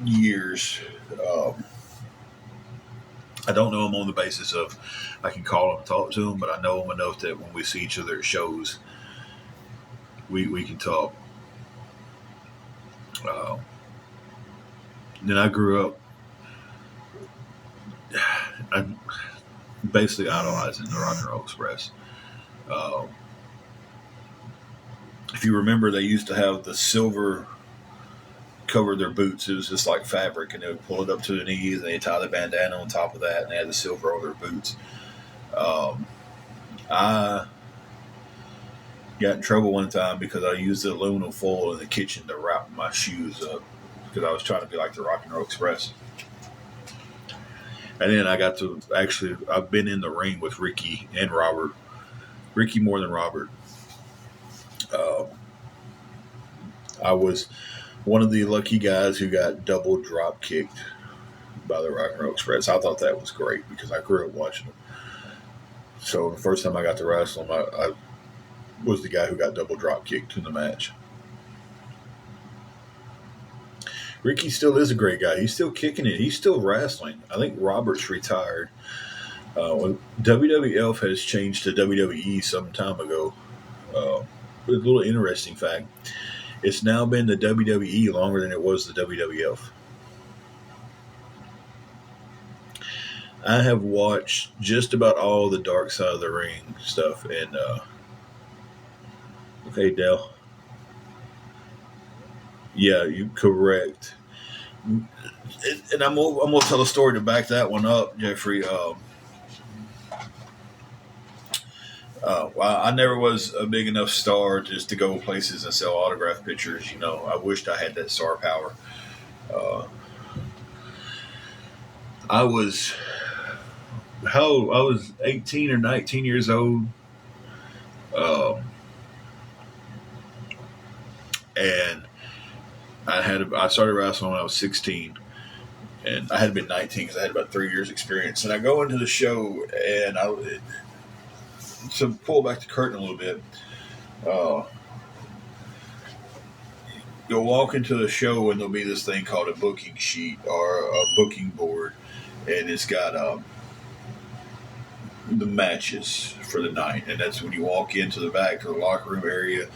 years. Um, I don't know him on the basis of I can call him and talk to him, but I know him enough that when we see each other at shows, we can talk. Uh, then I grew up I basically idolizing the Rock and Roll Express. Uh, if you remember, they used to have the silver cover their boots. It was just like fabric, and they would pull it up to the knees, and they tie the bandana on top of that, and they had the silver on their boots. Um, I got in trouble one time because I used the aluminum foil in the kitchen to wrap my shoes up because I was trying to be like the Rock and Roll Express. And then I got to actually, I've been in the ring with Ricky and Robert. Ricky more than Robert. Um, I was one of the lucky guys who got double drop kicked by the Rock and Roll Express. I thought that was great because I grew up watching them. So the first time I got to wrestle them, I was the guy who got double drop kicked in the match. Ricky still is a great guy. He's still kicking it. He's still wrestling. I think Robert's retired. When WWF has changed to WWE some time ago. A little interesting fact. It's now been the WWE longer than it was the WWF. I have watched just about all the Dark Side of the Ring stuff. And, okay, Dell. Yeah, you correct. And I'm gonna tell a story to back that one up, Jeffrey. Well, I never was a big enough star just to go places and sell autograph pictures. You know, I wished I had that star power. Uh, I was 18 or 19 years old, um, and I started wrestling when I was 16. And I had been 19 because I had about 3 years experience. And I go into the show, and to pull back the curtain a little bit, you'll walk into the show and there'll be this thing called a booking sheet or a booking board, and it's got the matches for the night. And that's when you walk into the back to the locker room area.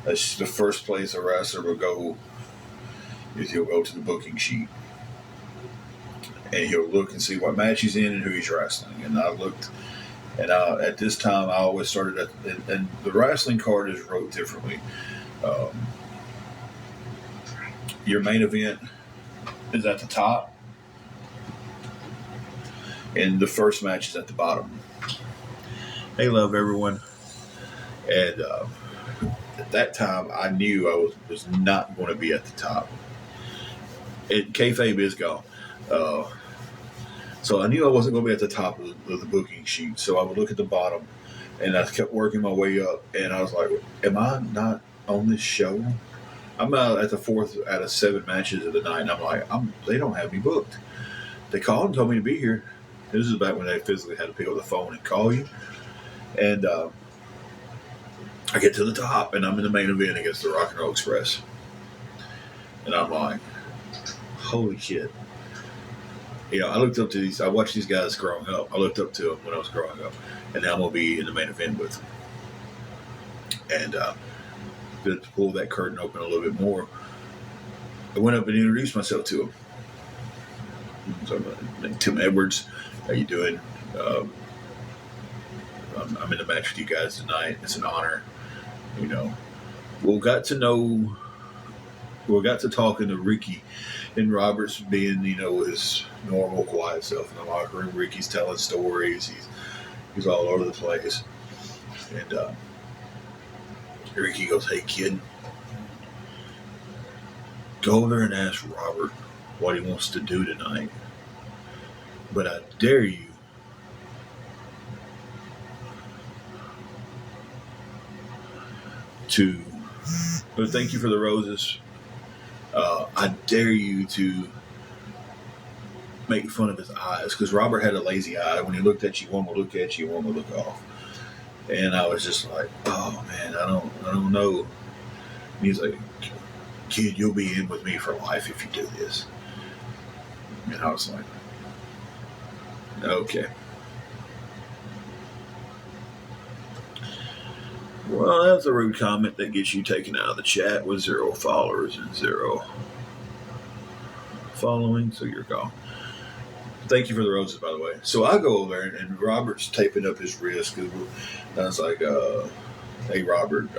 That's the first place a wrestler will go. Is he'll go to the booking sheet. And he'll look and see what match he's in and who he's wrestling. And I looked, and at this time, I always started and the wrestling card is wrote differently. Your main event is at the top, and the first match is at the bottom. Hey, love everyone. And at that time, I knew I was not going to be at the top. Kayfabe is gone. So I knew I wasn't going to be at the top of the booking sheet. So I would look at the bottom, and I kept working my way up. And I was like, am I not on this show? I'm out at the 4th out of 7 matches of the night, and I'm like, they don't have me booked. They called and told me to be here. This is back when they physically had to pick up the phone and call you. And I get to the top, and I'm in the main event against the Rock and Roll Express. And I'm like, holy shit. You know, I looked up to these. I watched these guys growing up. I looked up to them when I was growing up, and now I'm gonna be in the main event with them. And to pull that curtain open a little bit more, I went up and introduced myself to him. So, Tim Edwards, how you doing? I'm in the match with you guys tonight. It's an honor. You know, we got to talking to Ricky. And Robert's being, you know, his normal quiet self in the locker room. Ricky's telling stories. He's all over the place. And Ricky goes, hey, kid, go over there and ask Robert what he wants to do tonight. But I dare you to. But thank you for the roses. I dare you to make fun of his eyes because Robert had a lazy eye. When he looked at you, one would look at you, one would look off. And I was just like, oh man, I don't know. And he's like, kid, you'll be in with me for life if you do this. And I was like, okay. Well, that's a rude comment that gets you taken out of the chat with 0 followers and 0 following, so you're gone. Thank you for the roses, by the way. So I go over there, and Robert's taping up his wrist. And I was like, hey, Robert,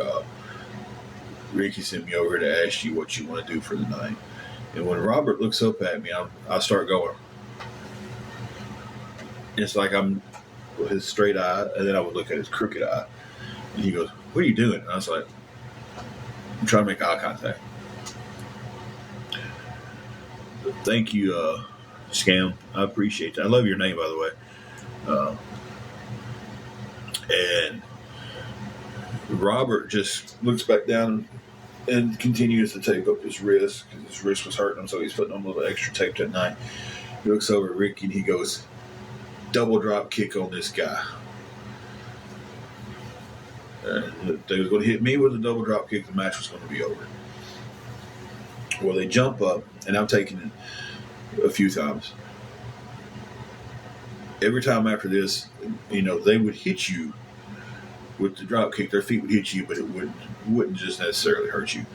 Ricky sent me over to ask you what you want to do for the night. And when Robert looks up at me, I start going. It's like I'm with his straight eye, and then I would look at his crooked eye. And he goes, what are you doing? And I was like, I'm trying to make eye contact. Thank you, Scam. I appreciate that. I love your name, by the way. And Robert just looks back down and continues to tape up his wrist because his wrist was hurting him, so he's putting on a little extra tape that night. He looks over at Ricky and he goes, double drop kick on this guy. They was going to hit me with a double drop kick. The match was going to be over. Well, they jump up, and I've taken it a few times. Every time after this, they would hit you with the drop kick. Their feet would hit you, but it wouldn't just necessarily hurt you.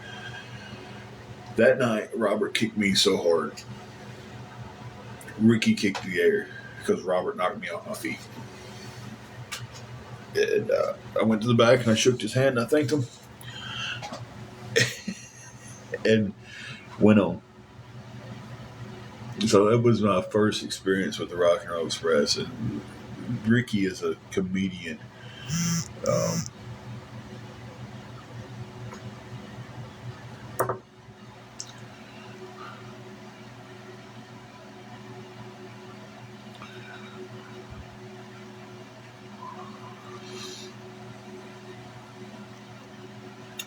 That night, Robert kicked me so hard. Ricky kicked the air because Robert knocked me off my feet. And I went to the back and I shook his hand and I thanked him. And went on. So that was my first experience with the Rock and Roll Express. And Ricky is a comedian.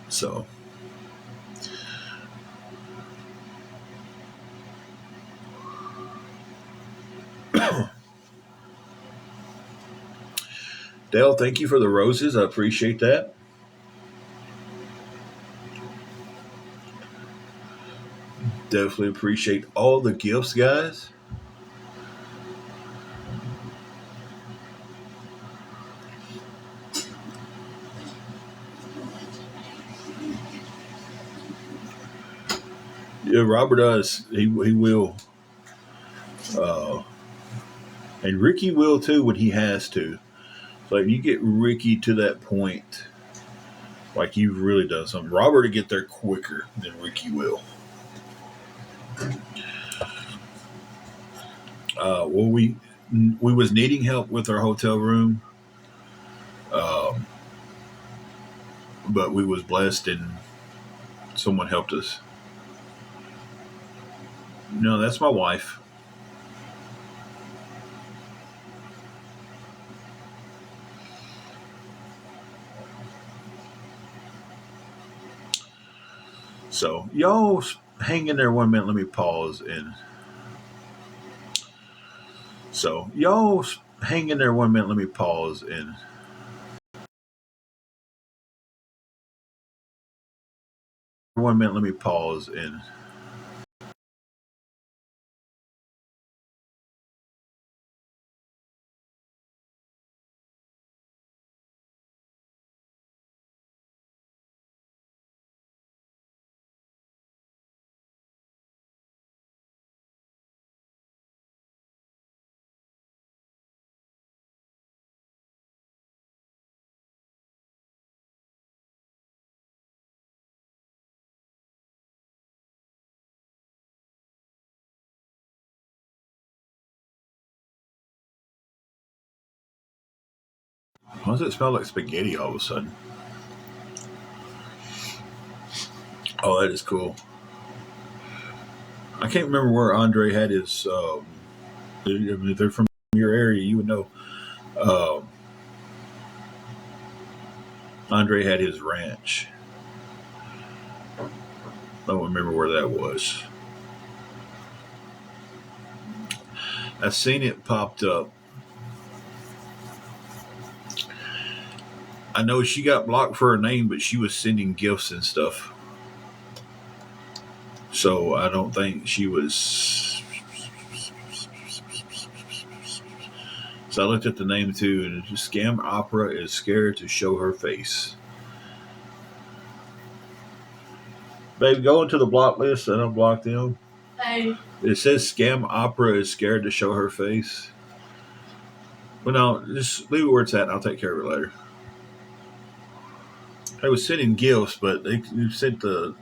So Dale, thank you for the roses. I appreciate that. Definitely appreciate all the gifts, guys. Yeah, Robert does. He will. And Ricky will too when he has to. Like you get Ricky to that point, like you've really done something. Robert will get there quicker than Ricky will. Well, we was needing help with our hotel room, but we was blessed and someone helped us. No, that's my wife. So y'all hang in there 1 minute. Let me pause and. So y'all hang in there 1 minute. Let me pause and. 1 minute. Let me pause and. 'Why does it smell like spaghetti all of a sudden? Oh, that is cool. I can't remember where Andre had his. If they're from your area, you would know. Andre had his ranch. don't remember where that was. I seen it popped up. I know she got blocked for her name, but she was sending gifts and stuff. So I don't think she was. So I looked at the name too, and it's just Scam Opera is scared to show her face. Babe, go into the block list and unblock them. Hey. It says Scam Opera is scared to show her face. Well, no, just leave it where it's at, and I'll take care of it later. I was sending gifts, but they sent the.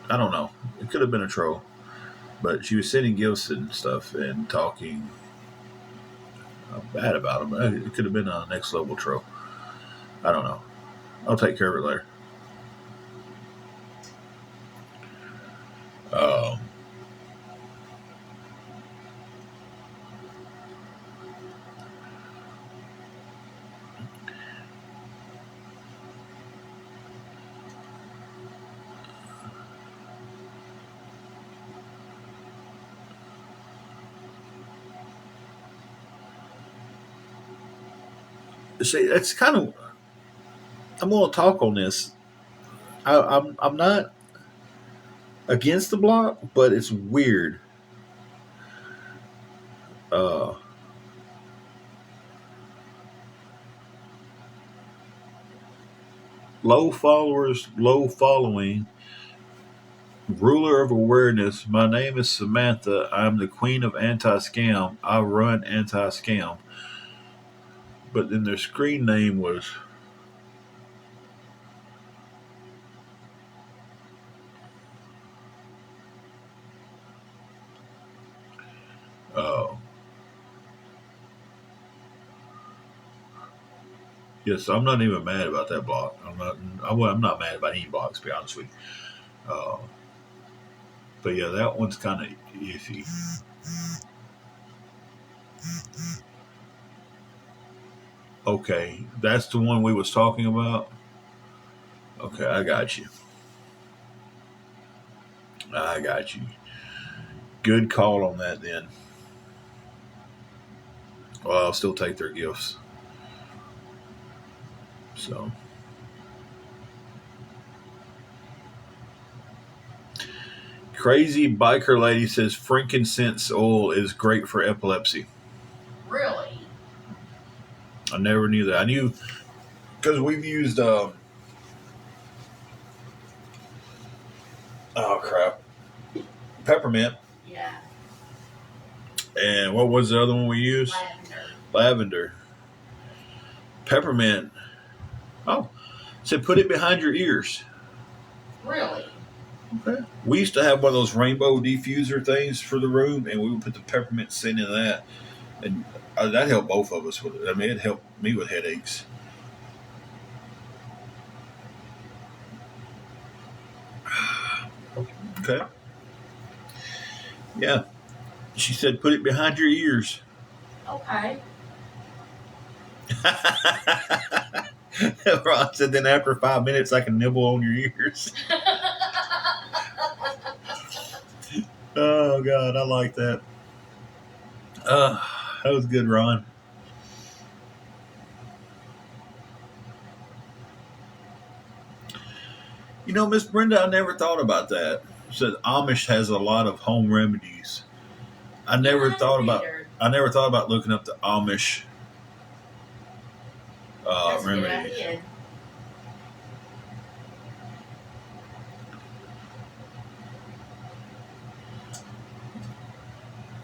I don't know. It could have been a troll. But she was sending gifts and stuff and talking bad about them. It could have been a next level troll. I don't know. I'll take care of it later. Um, see, that's kind of. I'm going to talk on this. I'm not against the block, but it's weird. Uh, Low followers, low following. Ruler of awareness. My name is Samantha. I'm the queen of anti-scam. I run anti-scam. But then their screen name was. Uh, yes, I'm not even mad about that block. I'm not mad about any blocks, to be honest with you. But yeah, that one's kind of iffy. Okay, that's the one we was talking about. Okay, I got you. I got you. Good call on that then. Well, I'll still take their gifts. So. Crazy biker lady says frankincense oil is great for epilepsy. Really? I never knew that. I knew because we've used oh crap, peppermint. Yeah. And what was the other one we used? Lavender. Peppermint. Oh, said put it behind your ears. Really? Okay. We used to have one of those rainbow diffuser things for the room, and we would put the peppermint scent in that, and that helped both of us with it. I mean, it helped me with headaches. Okay. Yeah. She said, put it behind your ears. Okay. Ron said, then after 5 minutes, I can nibble on your ears. Oh, God, I like that. That was good, Ron. You know, Miss Brenda, I never thought about that. Said Amish has a lot of home remedies. I never thought about looking up the Amish remedies.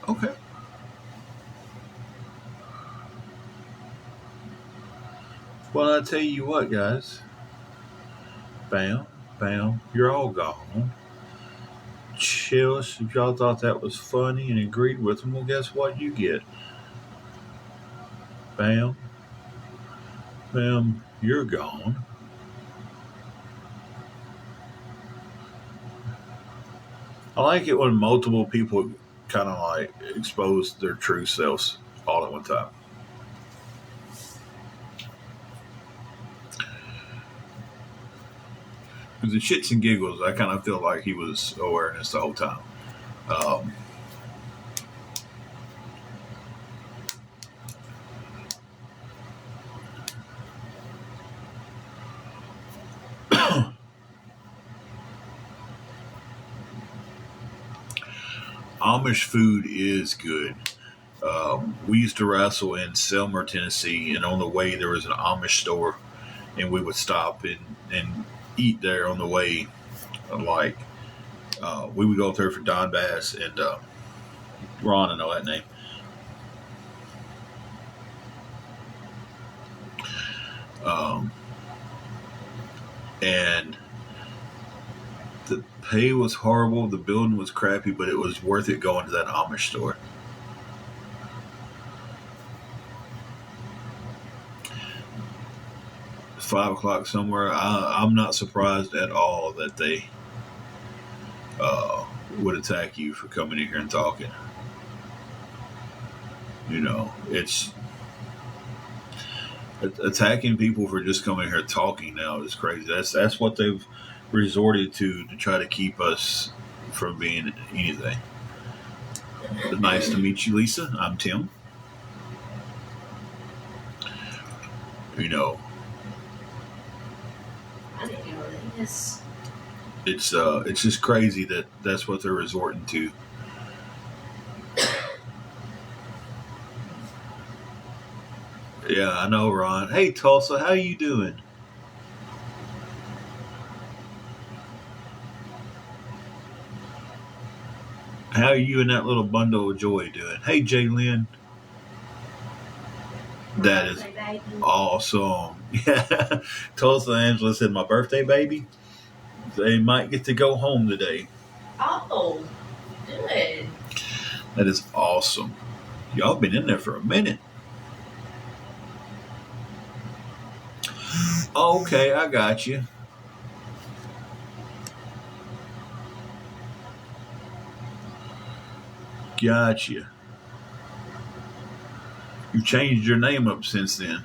Okay. Well, I tell you what, guys. Bam, bam, you're all gone. Chills, if y'all thought that was funny and agreed with them, well, guess what you get? Bam, bam, you're gone. I like it when multiple people kind of like expose their true selves all at one time. Because the shits and giggles, I kind of feel like he was awareness the whole time. Um, Amish food is good. We used to wrestle in Selmer, Tennessee, and on the way there was an Amish store, and we would stop and eat there on the way. Like we would go there for Don Bass and Ron, I know that name. Um, and the pay was horrible, the building was crappy, but it was worth it going to that Amish store. It's 5 o'clock somewhere. I'm not surprised at all that they would attack you for coming in here and talking. You know, it's attacking people for just coming here talking now is crazy. That's what they've resorted to try to keep us from being anything. Nice to meet you, Lisa. I'm Tim. You know, I didn't know this. it's just crazy that that's what they're resorting to. Yeah, I know, Ron. Hey, Tulsa, how you doing? How are you and that little bundle of joy doing? Hey, Jalen. That is awesome. Yeah. Tulsa Angela said, my birthday baby. They might get to go home today. Oh, good. That is awesome. Y'all been in there for a minute. Okay, I got you. Gotcha. You changed your name up since then.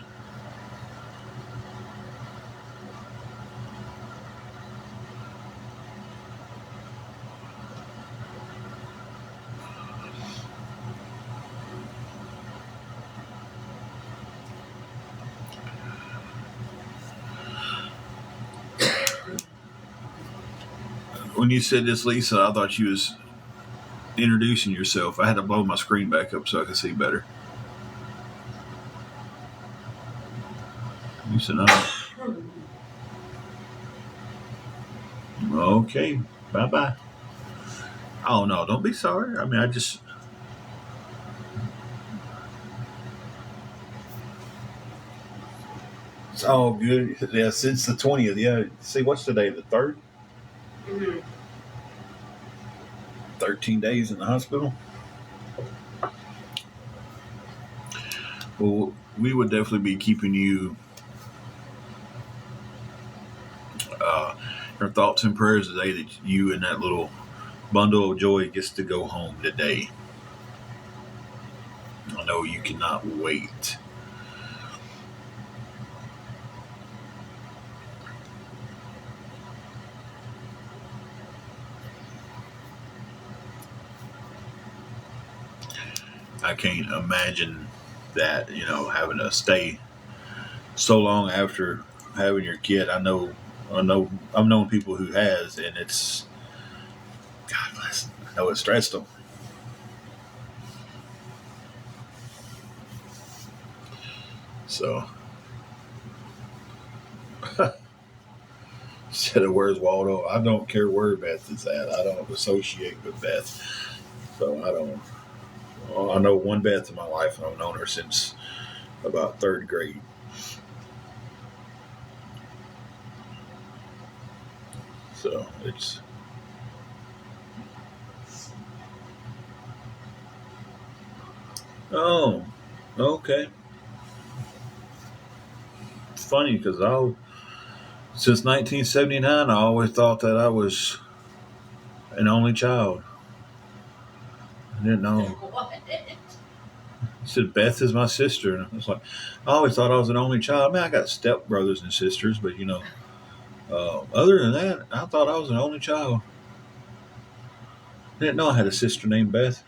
When you said this, Lisa, I thought you was introducing yourself. I had to blow my screen back up so I could see better. You said, oh. Okay, bye-bye. Oh, no, don't be sorry. I mean, I just... It's all good. Yeah, since the 20th. Yeah, see, what's today, the 3rd? Mm-hmm. 13 days in the hospital. Well, we would definitely be keeping you our thoughts and prayers today that you and that little bundle of joy gets to go home today. I know you cannot wait. I can't imagine that, having to stay so long after having your kid. I've known people who has, and it's, God bless. I know it stressed them. So, instead of where's Waldo, I don't care where Beth is at. I don't associate with Beth, so I don't. I know one Beth in my life, and I've known her since about 3rd grade. So it's oh, okay. It's funny because since 1979, I always thought that I was an only child. I didn't know. What? He said Beth is my sister, and I was like, I always thought I was an only child. I mean, I got step brothers and sisters, but Other than that, I thought I was an only child. Didn't know I had a sister named Beth.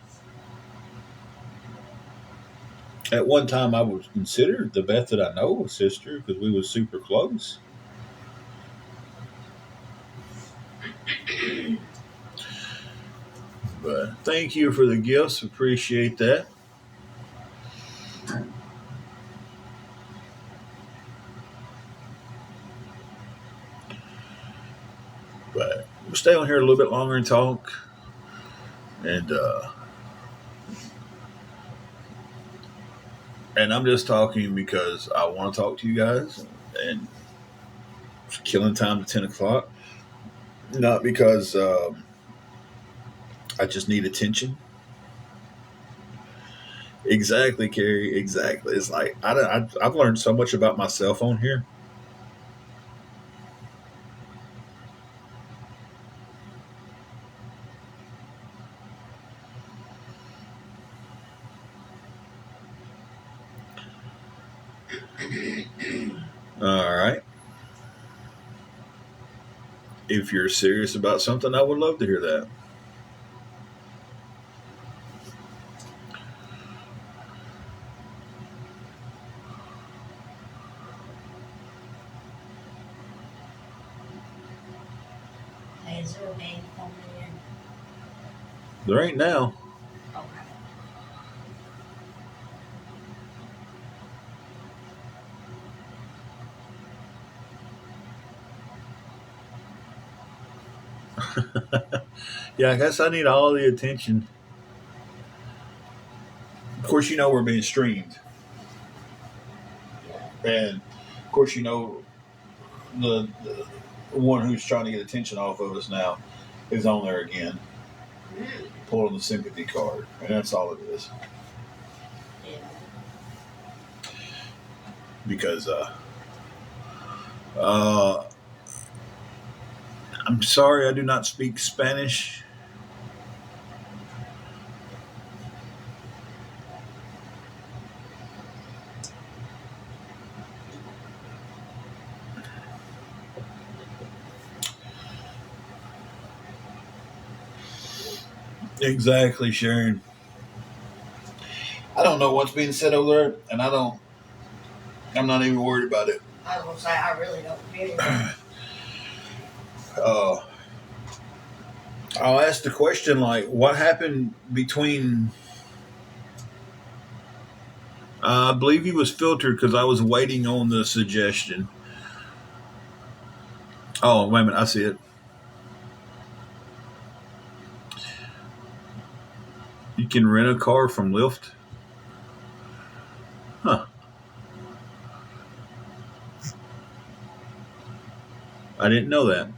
At one time, I was considered the Beth that I know a sister because we was super close. But thank you for the gifts. Appreciate that. But we'll stay on here a little bit longer and talk. And and I'm just talking because I want to talk to you guys, and it's killing time to 10 o'clock. Not because I just need attention. Exactly, Carrie. Exactly. It's like I've learned so much about myself on here. All right. If you're serious about something, I would love to hear that. Hey, is there a man coming in? There ain't now. Yeah, I guess I need all the attention. Of course, you know we're being streamed, and of course, you know the one who's trying to get attention off of us now is on there again, pulling the sympathy card, and that's all it is. Yeah. Because uh, I'm sorry, I do not speak Spanish. Exactly, Sharon. I don't know what's being said over there, and I don't. I'm not even worried about it. I was gonna say I really don't care. Uh, I'll ask the question like, what happened between? I believe he was filtered because I was waiting on the suggestion. Oh, wait a minute, I see it. You can rent a car from Lyft. Huh? I didn't know that.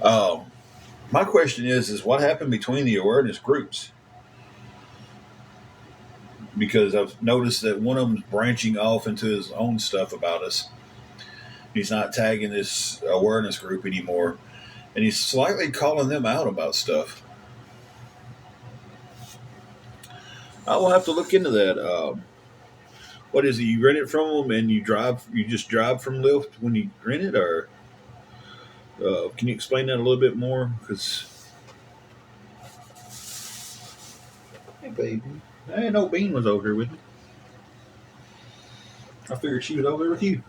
Um, my question is what happened between the awareness groups? Because I've noticed that one of them's branching off into his own stuff about us. He's not tagging this awareness group anymore, and he's slightly calling them out about stuff. I will have to look into that. What is it? You rent it from them, and you drive. You just drive from Lyft when you rent it, or can you explain that a little bit more? Because hey, baby, I didn't know Bean was over here with me. I figured she was over there with you.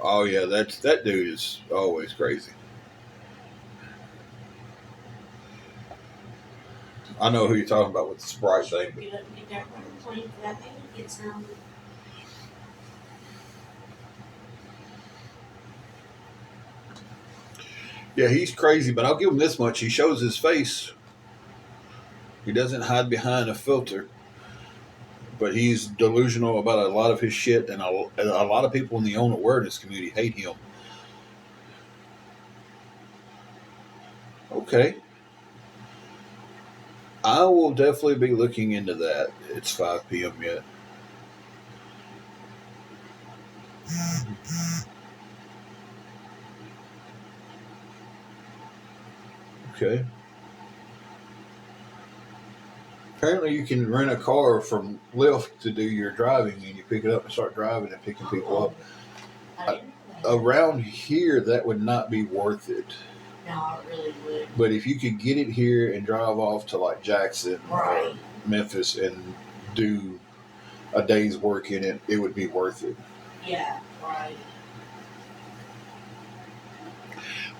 Oh yeah, that dude is always crazy. I know who you're talking about with the Sprite thing. Get up and get that rubber clean for that baby to get some. Yeah, he's crazy, but I'll give him this much: he shows his face. He doesn't hide behind a filter. But he's delusional about a lot of his shit, and a lot of people in the own awareness community hate him. Okay, I will definitely be looking into that. It's 5 p.m. yet. Okay. Apparently, you can rent a car from Lyft to do your driving, and you pick it up and start driving and picking people up. I didn't know that. Around here, that would not be worth it. No, it really would. But if you could get it here and drive off to like Jackson Right. or Memphis and do a day's work in it, it would be worth it. Yeah, right.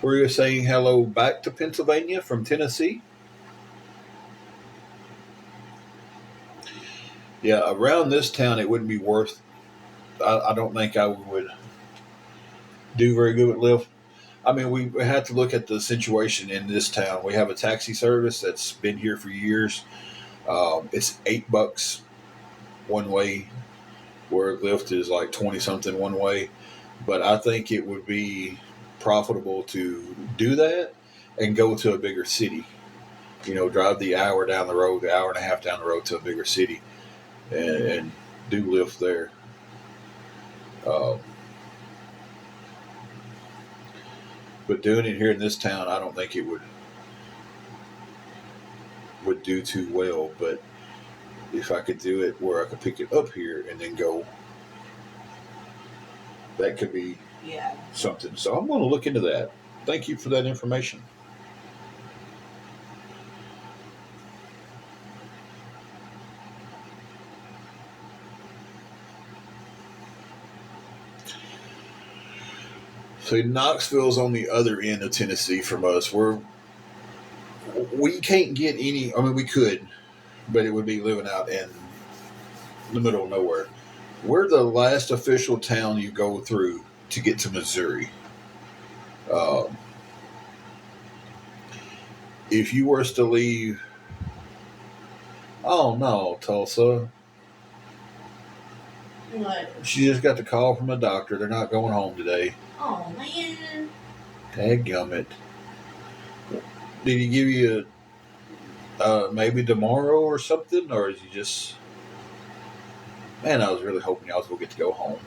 Were you saying hello back to Pennsylvania from Tennessee? Yeah, around this town, it wouldn't be worth. I don't think I would do very good with Lyft. I mean, we have to look at the situation in this town. We have a taxi service that's been here for years. It's $8 one way, where Lyft is like 20 something one way. But I think it would be profitable to do that and go to a bigger city. You know, drive the hour down the road, the hour and a half down the road to a bigger city, and do Lyft there. But doing it here in this town, I don't think it would do too well. But if I could do it where I could pick it up here and then go, that could be something. So I'm going to look into that. Thank you for that information. So Knoxville's on the other end of Tennessee from us. We can't get any. I mean, we could, but it would be living out in the middle of nowhere. We're the last official town you go through to get to Missouri. If you were to leave, oh no, Tulsa. What? She just got the call from a doctor. They're not going home today. Oh, man. Dadgummit. Did he give you maybe tomorrow or something? Or is he just... Man, I was really hoping y'all was going to get to go home.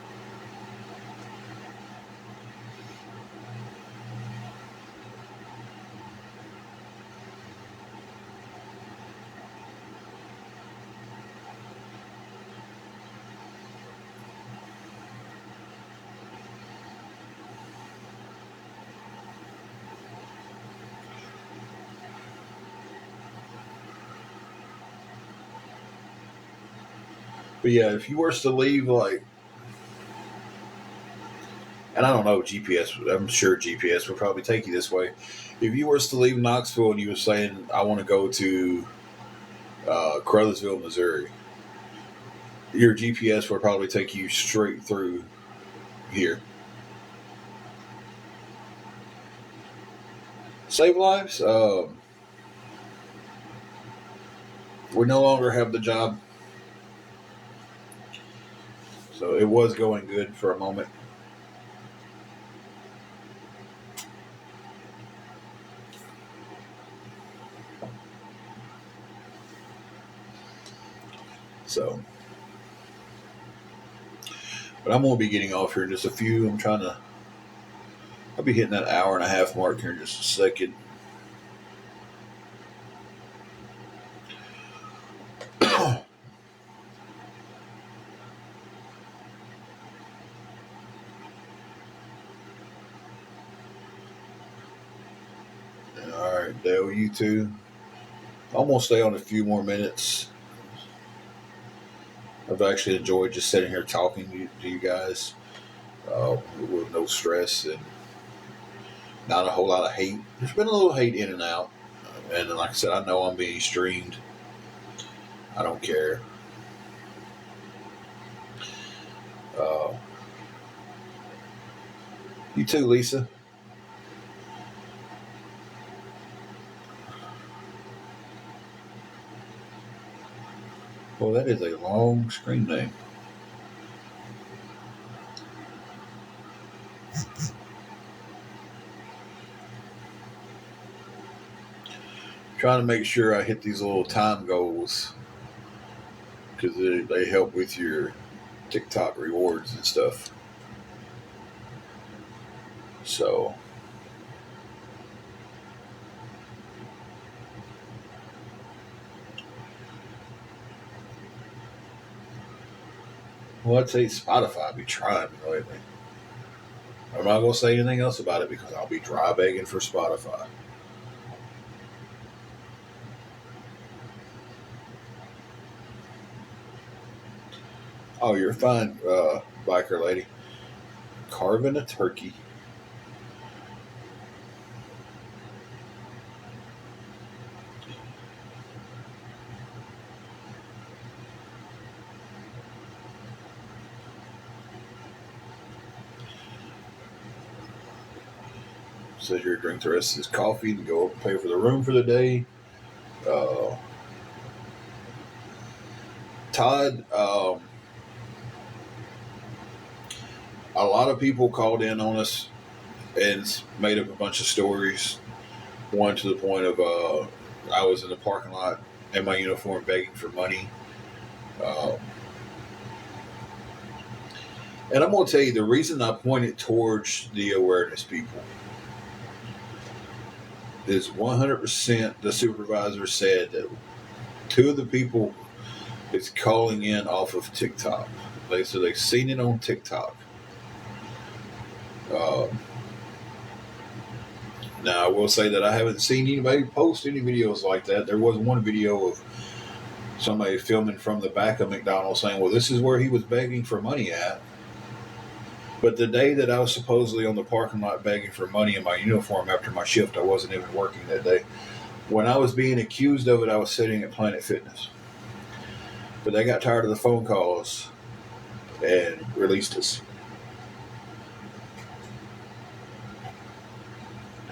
But yeah, if you were to leave, like, and I don't know GPS, I'm sure GPS would probably take you this way. If you were to leave Knoxville and you were saying, I want to go to Crothersville, Missouri, your GPS would probably take you straight through here. Save lives. We no longer have the job. So it was going good for a moment. So, but I'm going to be getting off here in just a few. I'll be hitting that hour and a half mark here in just a second. All right, Dale, you too. I'm going to stay on a few more minutes. I've actually enjoyed just sitting here talking to you guys with no stress and not a whole lot of hate. There's been a little hate in and out. And like I said, I know I'm being streamed. I don't care. You too, Lisa. Well, that is a long screen name. Trying to make sure I hit these little time goals because they help with your TikTok rewards and stuff. So Well, I'd say Spotify be trying me lately. I'm not gonna say anything else about it because I'll be dry begging for Spotify. Oh, you're fine, biker lady. Carving a turkey. Says here, drink the rest of his coffee and go up and pay for the room for the day. Uh, Todd, a lot of people called in on us and made up a bunch of stories. One to the point of I was in the parking lot in my uniform begging for money. Um, and I'm going to tell you the reason I pointed towards the awareness people is 100% the supervisor said that two of the people is calling in off of TikTok. So they've seen it on TikTok. Um, Now, I will say that I haven't seen anybody post any videos like that. There was one video of somebody filming from the back of McDonald's saying, well, this is where he was begging for money at. But the day that I was supposedly on the parking lot begging for money in my uniform after my shift, I wasn't even working that day. When I was being accused of it, I was sitting at Planet Fitness. But they got tired of the phone calls and released us.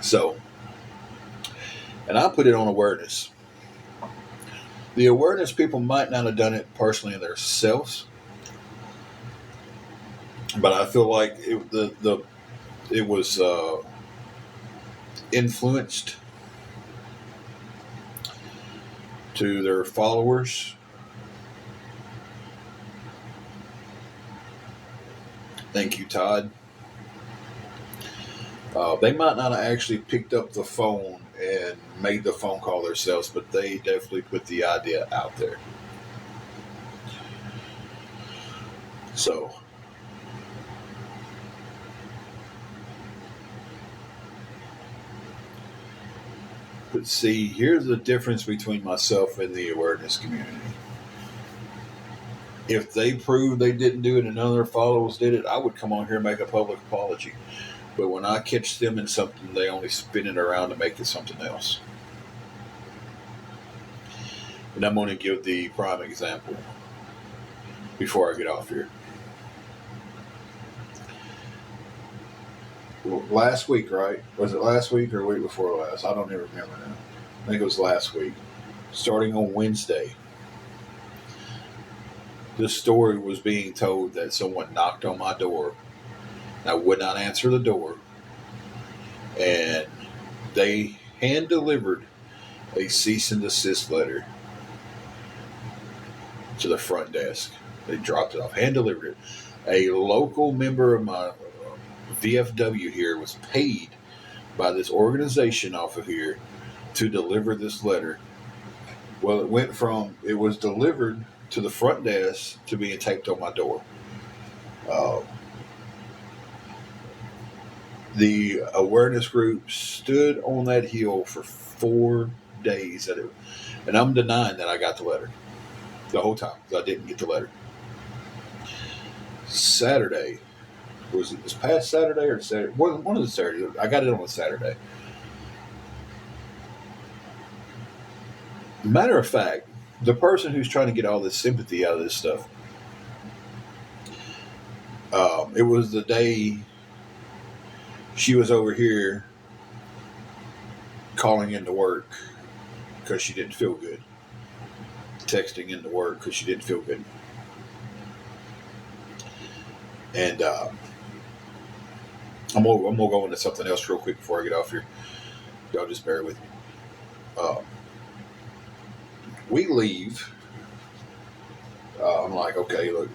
So, and I put it on awareness. The awareness people might not have done it personally in themselves, but I feel like it was influenced to their followers. Thank you, Todd. They might not have actually picked up the phone and made the phone call themselves, but they definitely put the idea out there. So, but see, here's the difference between myself and the awareness community. If they proved they didn't do it and none of their followers did it, I would come on here and make a public apology. But when I catch them in something, they only spin it around to make it something else. And I'm going to give the prime example before I get off here. Last week, right? Was it last week or a week before last? I don't even remember now. I think it was last week. Starting on Wednesday, this story was being told that someone knocked on my door. I would not answer the door. And they hand delivered a cease and desist letter to the front desk. They dropped it off, hand delivered it. A local member of my VFW here was paid by this organization off of here to deliver this letter. Well, it was delivered to the front desk to being taped on my door. The awareness group stood on that hill for 4 days, and I'm denying that I got the letter the whole time because I didn't get the letter. Saturday, was it this past Saturday or Saturday? One of the Saturdays. I got it on a Saturday. Matter of fact, the person who's trying to get all this sympathy out of this stuff, it was the day she was over here calling into work because she didn't feel good, texting into work because she didn't feel good. And I'm gonna go into something else real quick before I get off here. Y'all just bear with me. We leave. I'm like, okay, look,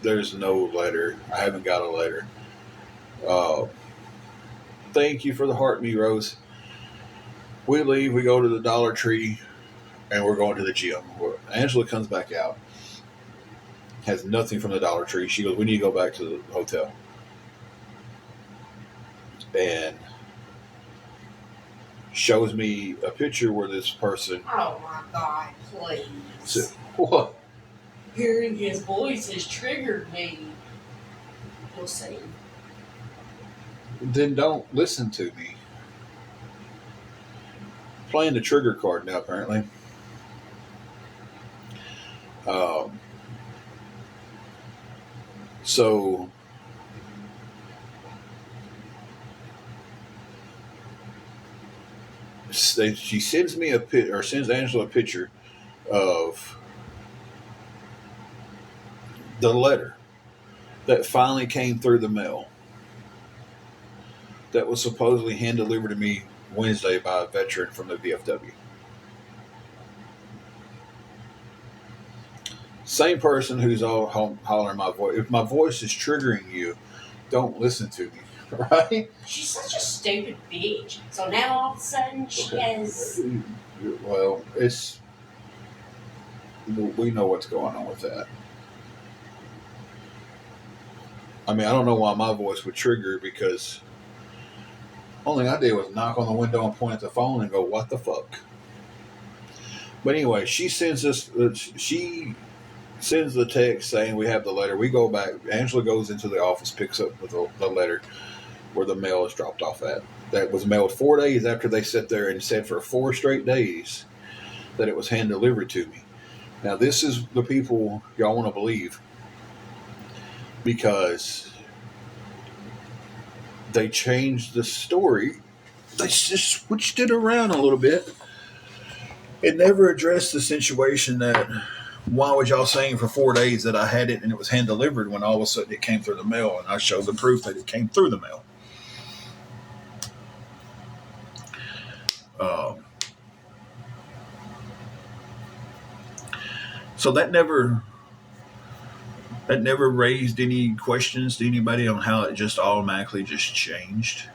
there's no letter. I haven't got a letter. Thank you for the heart, me Rose. We leave. We go to the Dollar Tree, and we're going to the gym. Angela comes back out. Has nothing from the Dollar Tree. She goes, we need to go back to the hotel. And shows me a picture where this person Oh my God, please. said, what? Hearing his voice has triggered me. We'll see. Then don't listen to me. Playing the trigger card now, apparently. So she sends me or sends Angela a picture of the letter that finally came through the mail that was supposedly hand delivered to me Wednesday by a veteran from the VFW. Same person who's all hollering my voice. If my voice is triggering you, don't listen to me, right? She's such a stupid bitch. So now all of a sudden she has. Well, we know what's going on with that. I mean, I don't know why my voice would trigger it, because only thing I did was knock on the window and point at the phone and go, "What the fuck?" But anyway, she sends us. She sends the text saying we have the letter. We go back. Angela goes into the office, picks up the letter where the mail is dropped off at. That was mailed 4 days after they sat there and said for 4 straight days that it was hand delivered to me. Now, this is the people y'all want to believe, because they changed the story. They just switched it around a little bit. It never addressed the situation that, why was y'all saying for 4 days that I had it and it was hand delivered when all of a sudden it came through the mail, and I showed the proof that it came through the mail. So that never raised any questions to anybody on how it just automatically just changed.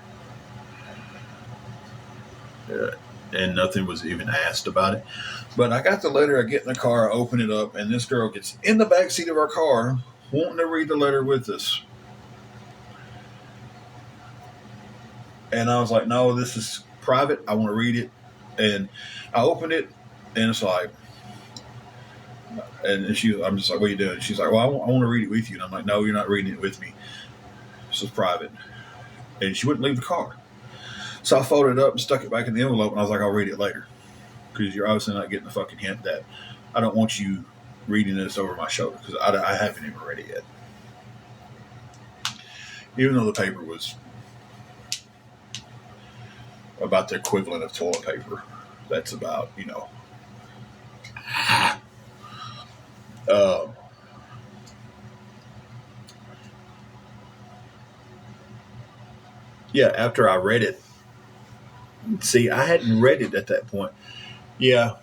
And nothing was even asked about it. But I got the letter, I get in the car, I open it up, and this girl gets in the back seat of our car wanting to read the letter with us. And I was like, no, this is private. I want to read it. And I opened it, and it's like, and I'm just like, what are you doing? She's like, well, I want to read it with you. And I'm like, no, you're not reading it with me. This is private. And she wouldn't leave the car. So I folded it up and stuck it back in the envelope, and I was like, I'll read it later. Because you're obviously not getting the fucking hint that I don't want you reading this over my shoulder, because I haven't even read it yet. Even though the paper was about the equivalent of toilet paper. That's about, yeah, after I read it, see, I hadn't read it at that point. Yeah.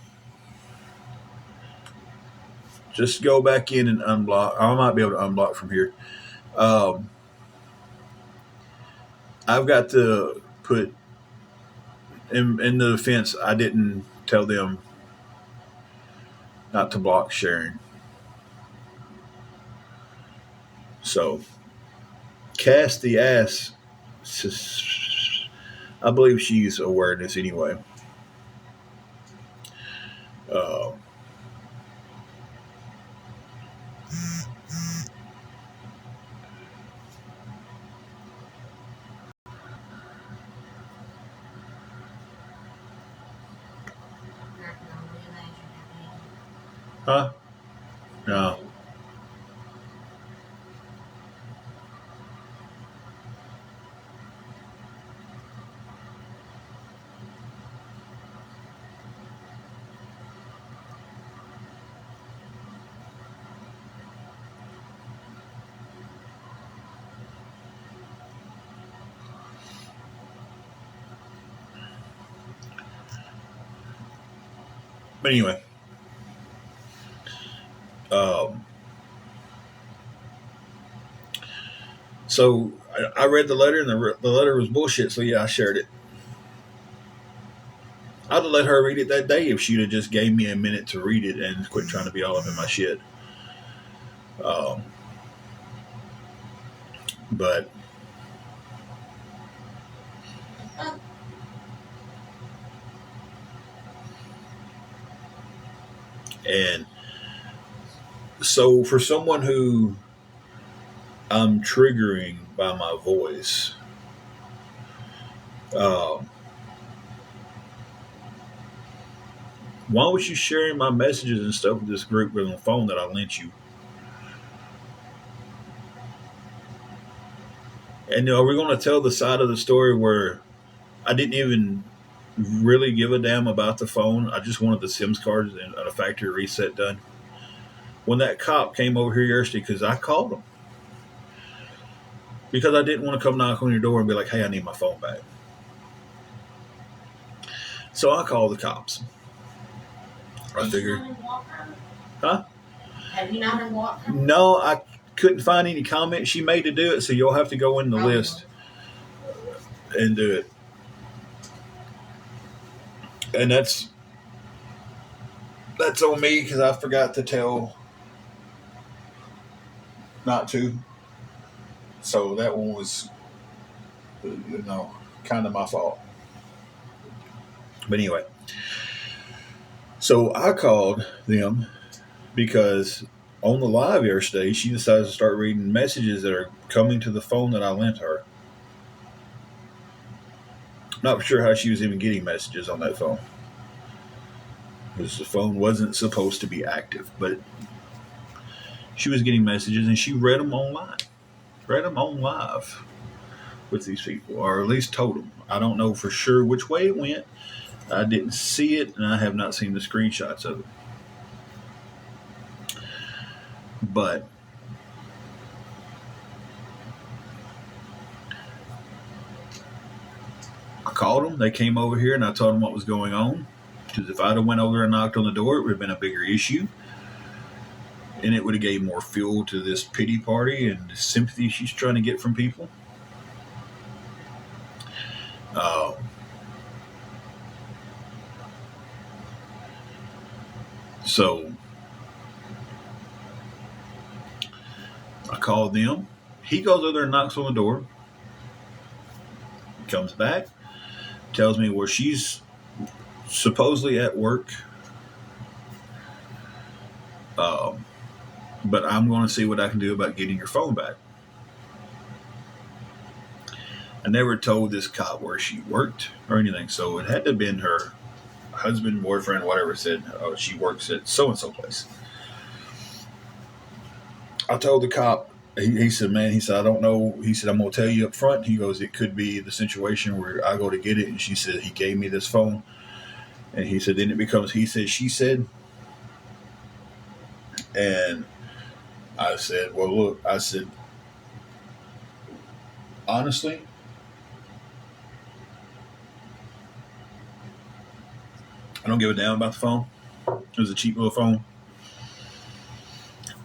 Just go back in and unblock. I might be able to unblock from here. I've got to put in the defense, I didn't tell them not to block Sharon. So, cast the ass. I believe she's aware of this anyway. Huh? No. But anyway, so I read the letter, and the letter was bullshit. So yeah, I shared it. I'd have let her read it that day if she'd have just gave me a minute to read it and quit trying to be all up in my shit. Um, but and so for someone who I'm triggering by my voice, um, why was you sharing my messages and stuff with this group on the phone that I lent you? And are we going to tell the side of the story where I didn't even really give a damn about the phone? I just wanted the SIMS cards and a factory reset done. When that cop came over here yesterday, because I called him, because I didn't want to come knock on your door and be like, hey, I need my phone back. So I called the cops. I figured. Huh? Have you not unblocked her? No, I couldn't find any comments she made to do it, so you'll have to go in the list and do it. And that's on me because I forgot to tell not to. So that one was, kind of my fault. But anyway, so I called them because on the live yesterday, she decided to start reading messages that are coming to the phone that I lent her. Not sure how she was even getting messages on that phone, because the phone wasn't supposed to be active, but she was getting messages and she read them online, read them on live with these people, or at least told them. I don't know for sure which way it went. I didn't see it, and I have not seen the screenshots of it. But I called them. They came over here, and I told them what was going on. Because if I'd have went over and knocked on the door, it would have been a bigger issue. And it would have gave more fuel to this pity party and the sympathy she's trying to get from people. So I called them. He goes over there and knocks on the door. Comes back, tells me where she's supposedly at work. But I'm going to see what I can do about getting your phone back. I never told this cop where she worked or anything, so it had to have been her husband, boyfriend, whatever, said, oh, she works at so-and-so place. I told the cop, he said, man, he said, I don't know. He said, I'm going to tell you up front. He goes, it could be the situation where I go to get it, and she said, he gave me this phone. And he said, then it becomes he said, she said. And I said, well, look, I said, honestly, I don't give a damn about the phone. It was a cheap little phone.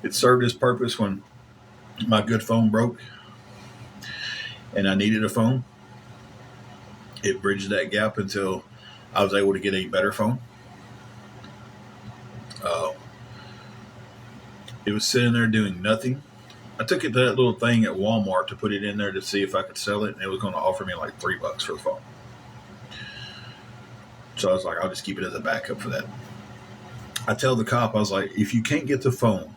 It served its purpose when my good phone broke and I needed a phone. It bridged that gap until I was able to get a better phone. It was sitting there doing nothing. I took it to that little thing at Walmart to put it in there to see if I could sell it, and it was going to offer me like $3 for the phone. So I was like, I'll just keep it as a backup for that. I tell the cop, I was like, if you can't get the phone,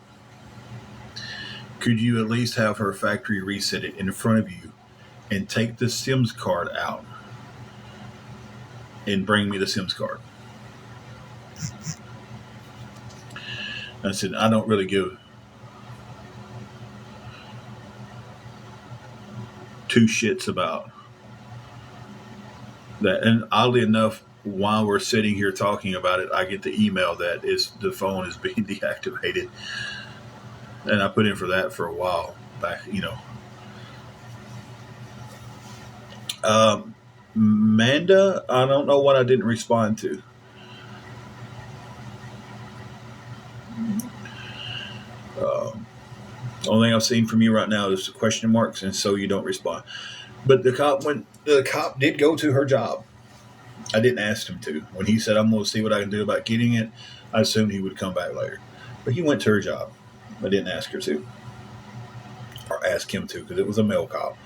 could you at least have her factory reset it in front of you and take the SIMS card out and bring me the SIMS card? I said, I don't really give two shits about that. And oddly enough, while we're sitting here talking about it, I get the email that the phone is being deactivated. And I put in for that for a while back, Amanda, I don't know what I didn't respond to. Only thing I've seen from you right now is the question marks, and so you don't respond. But the cop did go to her job. I didn't ask him to. When he said, I'm going to see what I can do about getting it, I assumed he would come back later. But he went to her job. I didn't ask her to, or ask him to, because it was a male cop.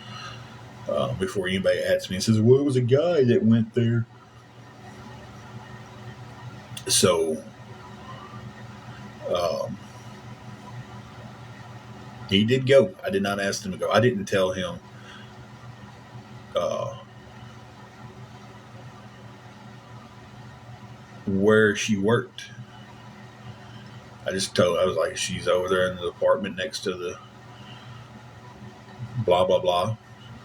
Before anybody asks me and says, well, it was a guy that went there. So um, he did go. I did not ask him to go. I didn't tell him uh, where she worked. I just told, I was like, she's over there in the apartment next to the blah, blah, blah.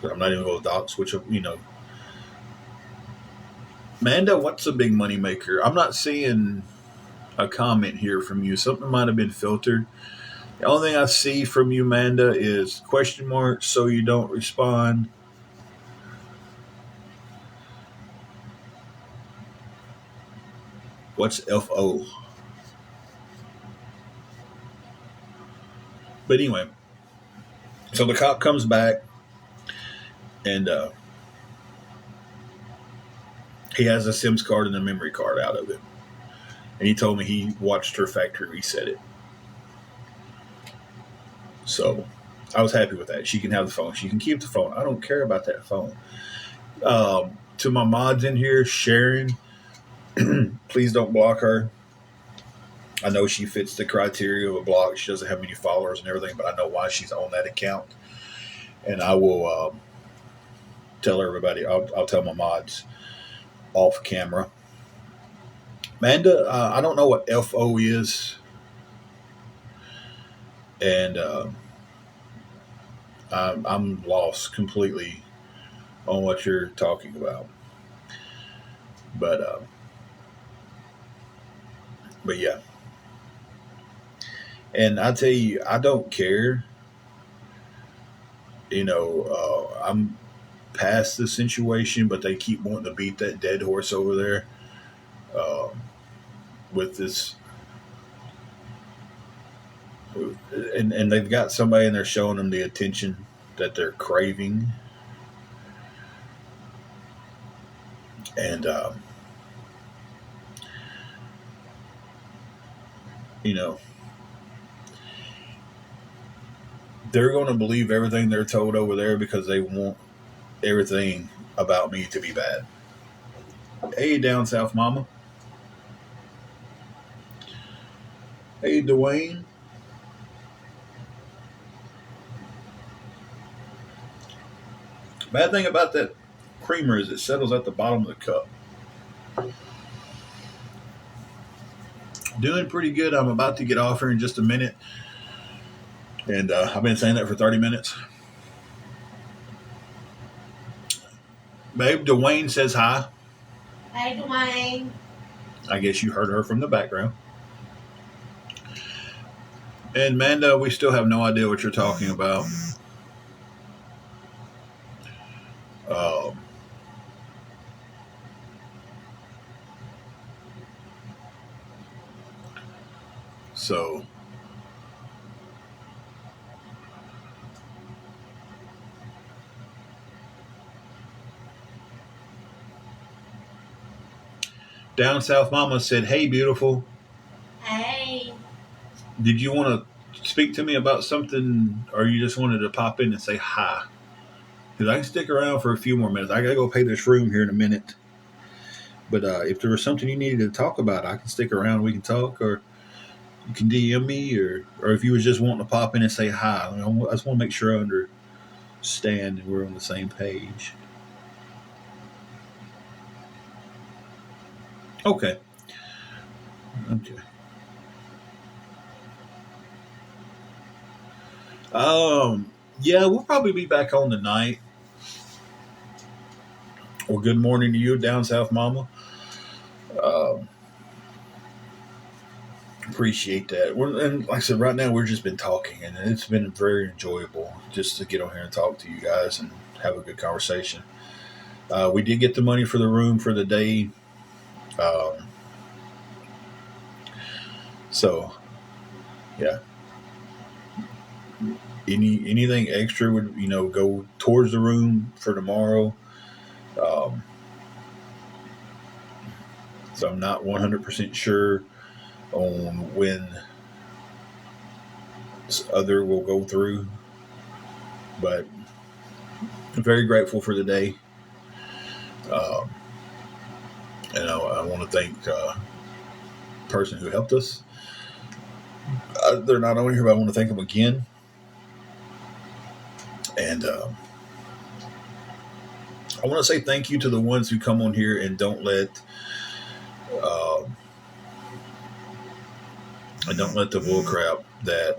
I'm not even going to dox, which, Manda, what's a big money maker? I'm not seeing a comment here from you. Something might have been filtered. The only thing I see from you, Manda, is question mark, so you don't respond. What's FO? But anyway, so the cop comes back and he has a SIMS card and a memory card out of it. And he told me he watched her factory reset it. So I was happy with that. She can have the phone. She can keep the phone. I don't care about that phone. To my mods in here, Sharon, please don't block her. I know she fits the criteria of a block. She doesn't have many followers and everything, but I know why she's on that account. And I will tell everybody, I'll tell my mods off camera. Amanda, I don't know what FO is. And I'm lost completely on what you're talking about. But yeah. And I tell you, I don't care. I'm past the situation, but they keep wanting to beat that dead horse over there with this. And they've got somebody in there showing them the attention that they're craving. And, they're going to believe everything they're told over there because they want everything about me to be bad. Hey, down south mama. Hey, Dwayne. Bad thing about that creamer is it settles at the bottom of the cup. Doing pretty good. I'm about to get off here in just a minute. And I've been saying that for 30 minutes. Babe, Dwayne says hi. Hey, Dwayne. I guess you heard her from the background. And Manda, we still have no idea what you're talking about. So Down South Mama said, hey, beautiful. Hey. Did you want to speak to me about something, or you just wanted to pop in and say hi? Because I can stick around for a few more minutes. I got to go pay this room here in a minute. But if there was something you needed to talk about, I can stick around. We can talk, or you can DM me, or if you was just wanting to pop in and say hi. I just want to make sure I understand and we're on the same page. Okay. Yeah, we'll probably be back on tonight. Well, good morning to you, down south mama. Appreciate that. And like I said, right now we've just been talking, and it's been very enjoyable just to get on here and talk to you guys and have a good conversation. We did get the money for the room for the day. So, yeah. Anything extra would go towards the room for tomorrow. So I'm not 100% sure on when other will go through. But I'm very grateful for the day. Um, and I want to thank the person who helped us. They're not on here, but I want to thank them again. And I want to say thank you to the ones who come on here and don't let the bull crap that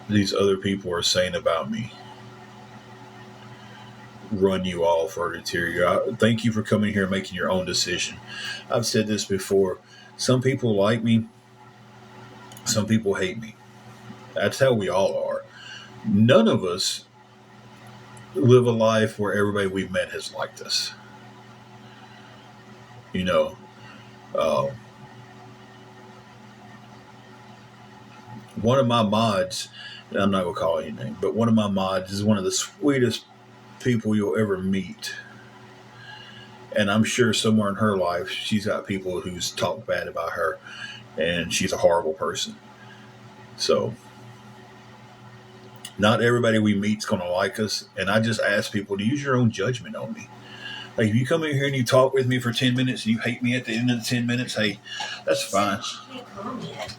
these other people are saying about me run you off or deter you. Thank you for coming here and making your own decision. I've said this before. Some people like me. Some people hate me. That's how we all are. None of us live a life where everybody we've met has liked us. You know, uh, one of my mods, and I'm not going to call anything, but one of my mods is one of the sweetest people you'll ever meet. And I'm sure somewhere in her life, she's got people who's talked bad about her, and she's a horrible person. So, not everybody we meet is going to like us. And I just ask people to use your own judgment on me. Like, if you come in here and you talk with me for 10 minutes and you hate me at the end of the 10 minutes, hey, that's fine. She can't come yet.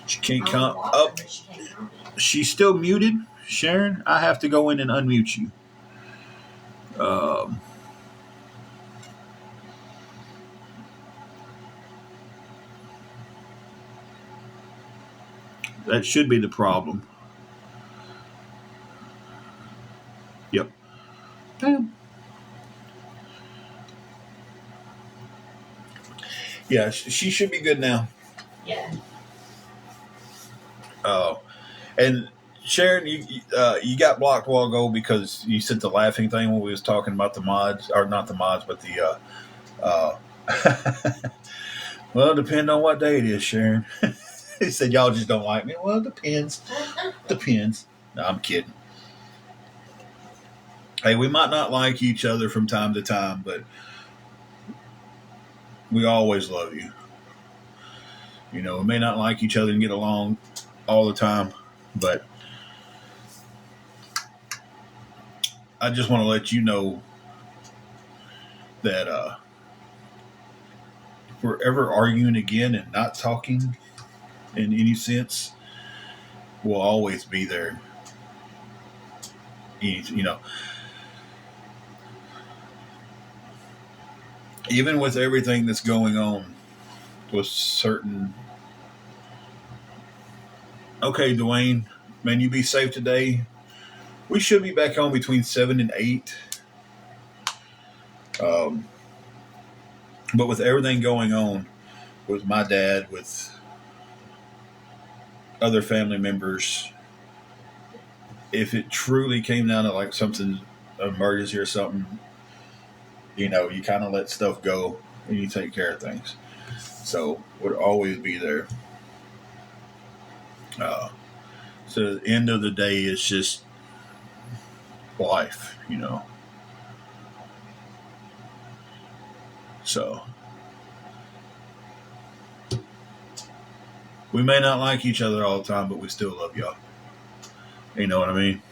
She can't I come want up. her, but she can't come yet. She's still muted, Sharon. I have to go in and unmute you. That should be the problem. Yep. Bam. Yeah, she should be good now. Yeah. And Sharon, you got blocked a while ago because you said the laughing thing when we was talking about the mods, or not the mods, but the. Well, it depends on what day it is, Sharon. He said y'all just don't like me. Well, it depends. Depends. No, I'm kidding. Hey, we might not like each other from time to time, but we always love you. You know, we may not like each other and get along all the time, but I just want to let you know that if we're ever arguing again and not talking in any sense, we'll always be there. You know, even with everything that's going on with certain. Okay, Dwayne, man, you be safe today. We should be back on between 7 and 8. But with everything going on with my dad, with other family members, if it truly came down to like something, emergency or something, you know, you kind of let stuff go and you take care of things. So would always be there. So at the end of the day, it's just life, you know. So we may not like each other all the time, but we still love y'all. You know what I mean?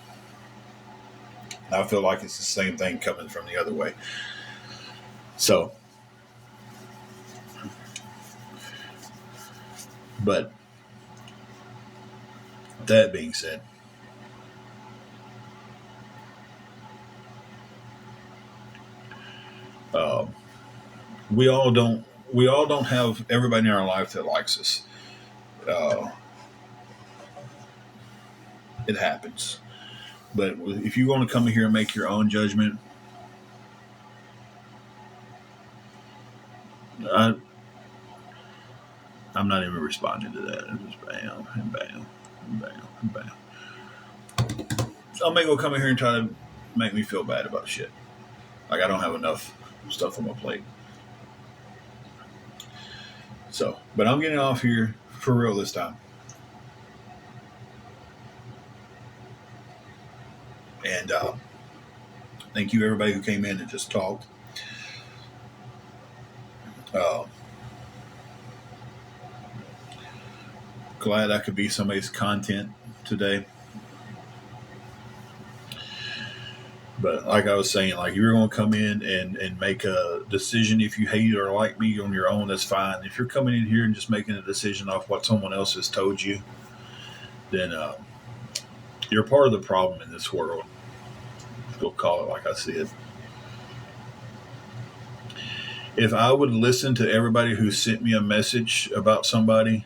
I feel like it's the same thing coming from the other way. So, but that being said, we all don't have everybody in our life that likes us. It happens. But if you want to come in here and make your own judgment, I'm not even responding to that. It's just bam and bam and bam and bam. Some people come in here and try to make me feel bad about shit. Like I don't have enough stuff on my plate. So, but I'm getting off here for real this time. And thank you everybody who came in and just talked. glad I could be somebody's content today. But like I was saying, like, you're going to come in and make a decision. If you hate or like me on your own, that's fine. If you're coming in here and just making a decision off what someone else has told you, then you're part of the problem in this world. We'll call it like I said. If I would listen to everybody who sent me a message about somebody,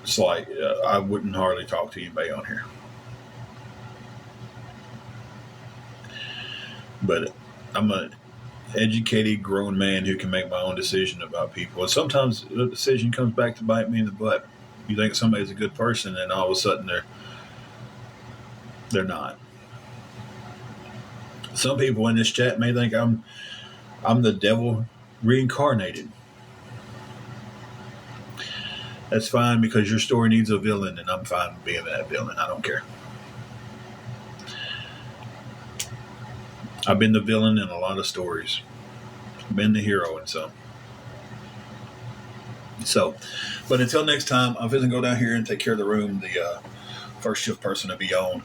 it's like I wouldn't hardly talk to anybody on here. But I'm an educated, grown man who can make my own decision about people. And sometimes the decision comes back to bite me in the butt. You think somebody's a good person, and all of a sudden they're not. Some people in this chat may think I'm the devil reincarnated. That's fine, because your story needs a villain, and I'm fine with being that villain. I don't care. I've been the villain in a lot of stories. Been the hero in some. So, but until next time, I'm going to go down here and take care of the room. The first shift person to be on.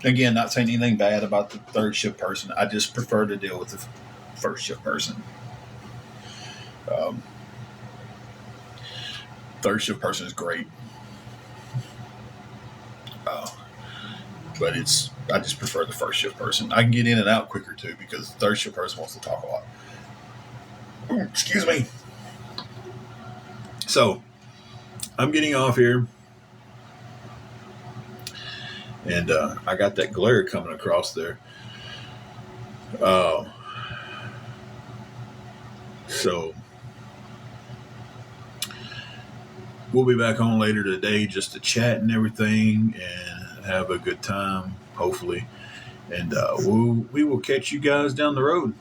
Again, not saying anything bad about the third shift person. I just prefer to deal with the first shift person. Third shift person is great. But I just prefer the first shift person. I can get in and out quicker too, because the third shift person wants to talk a lot. Ooh, excuse me. So I'm getting off here, and I got that glare coming across there. So we'll be back on later today just to chat and everything and have a good time, hopefully. And we will catch you guys down the road.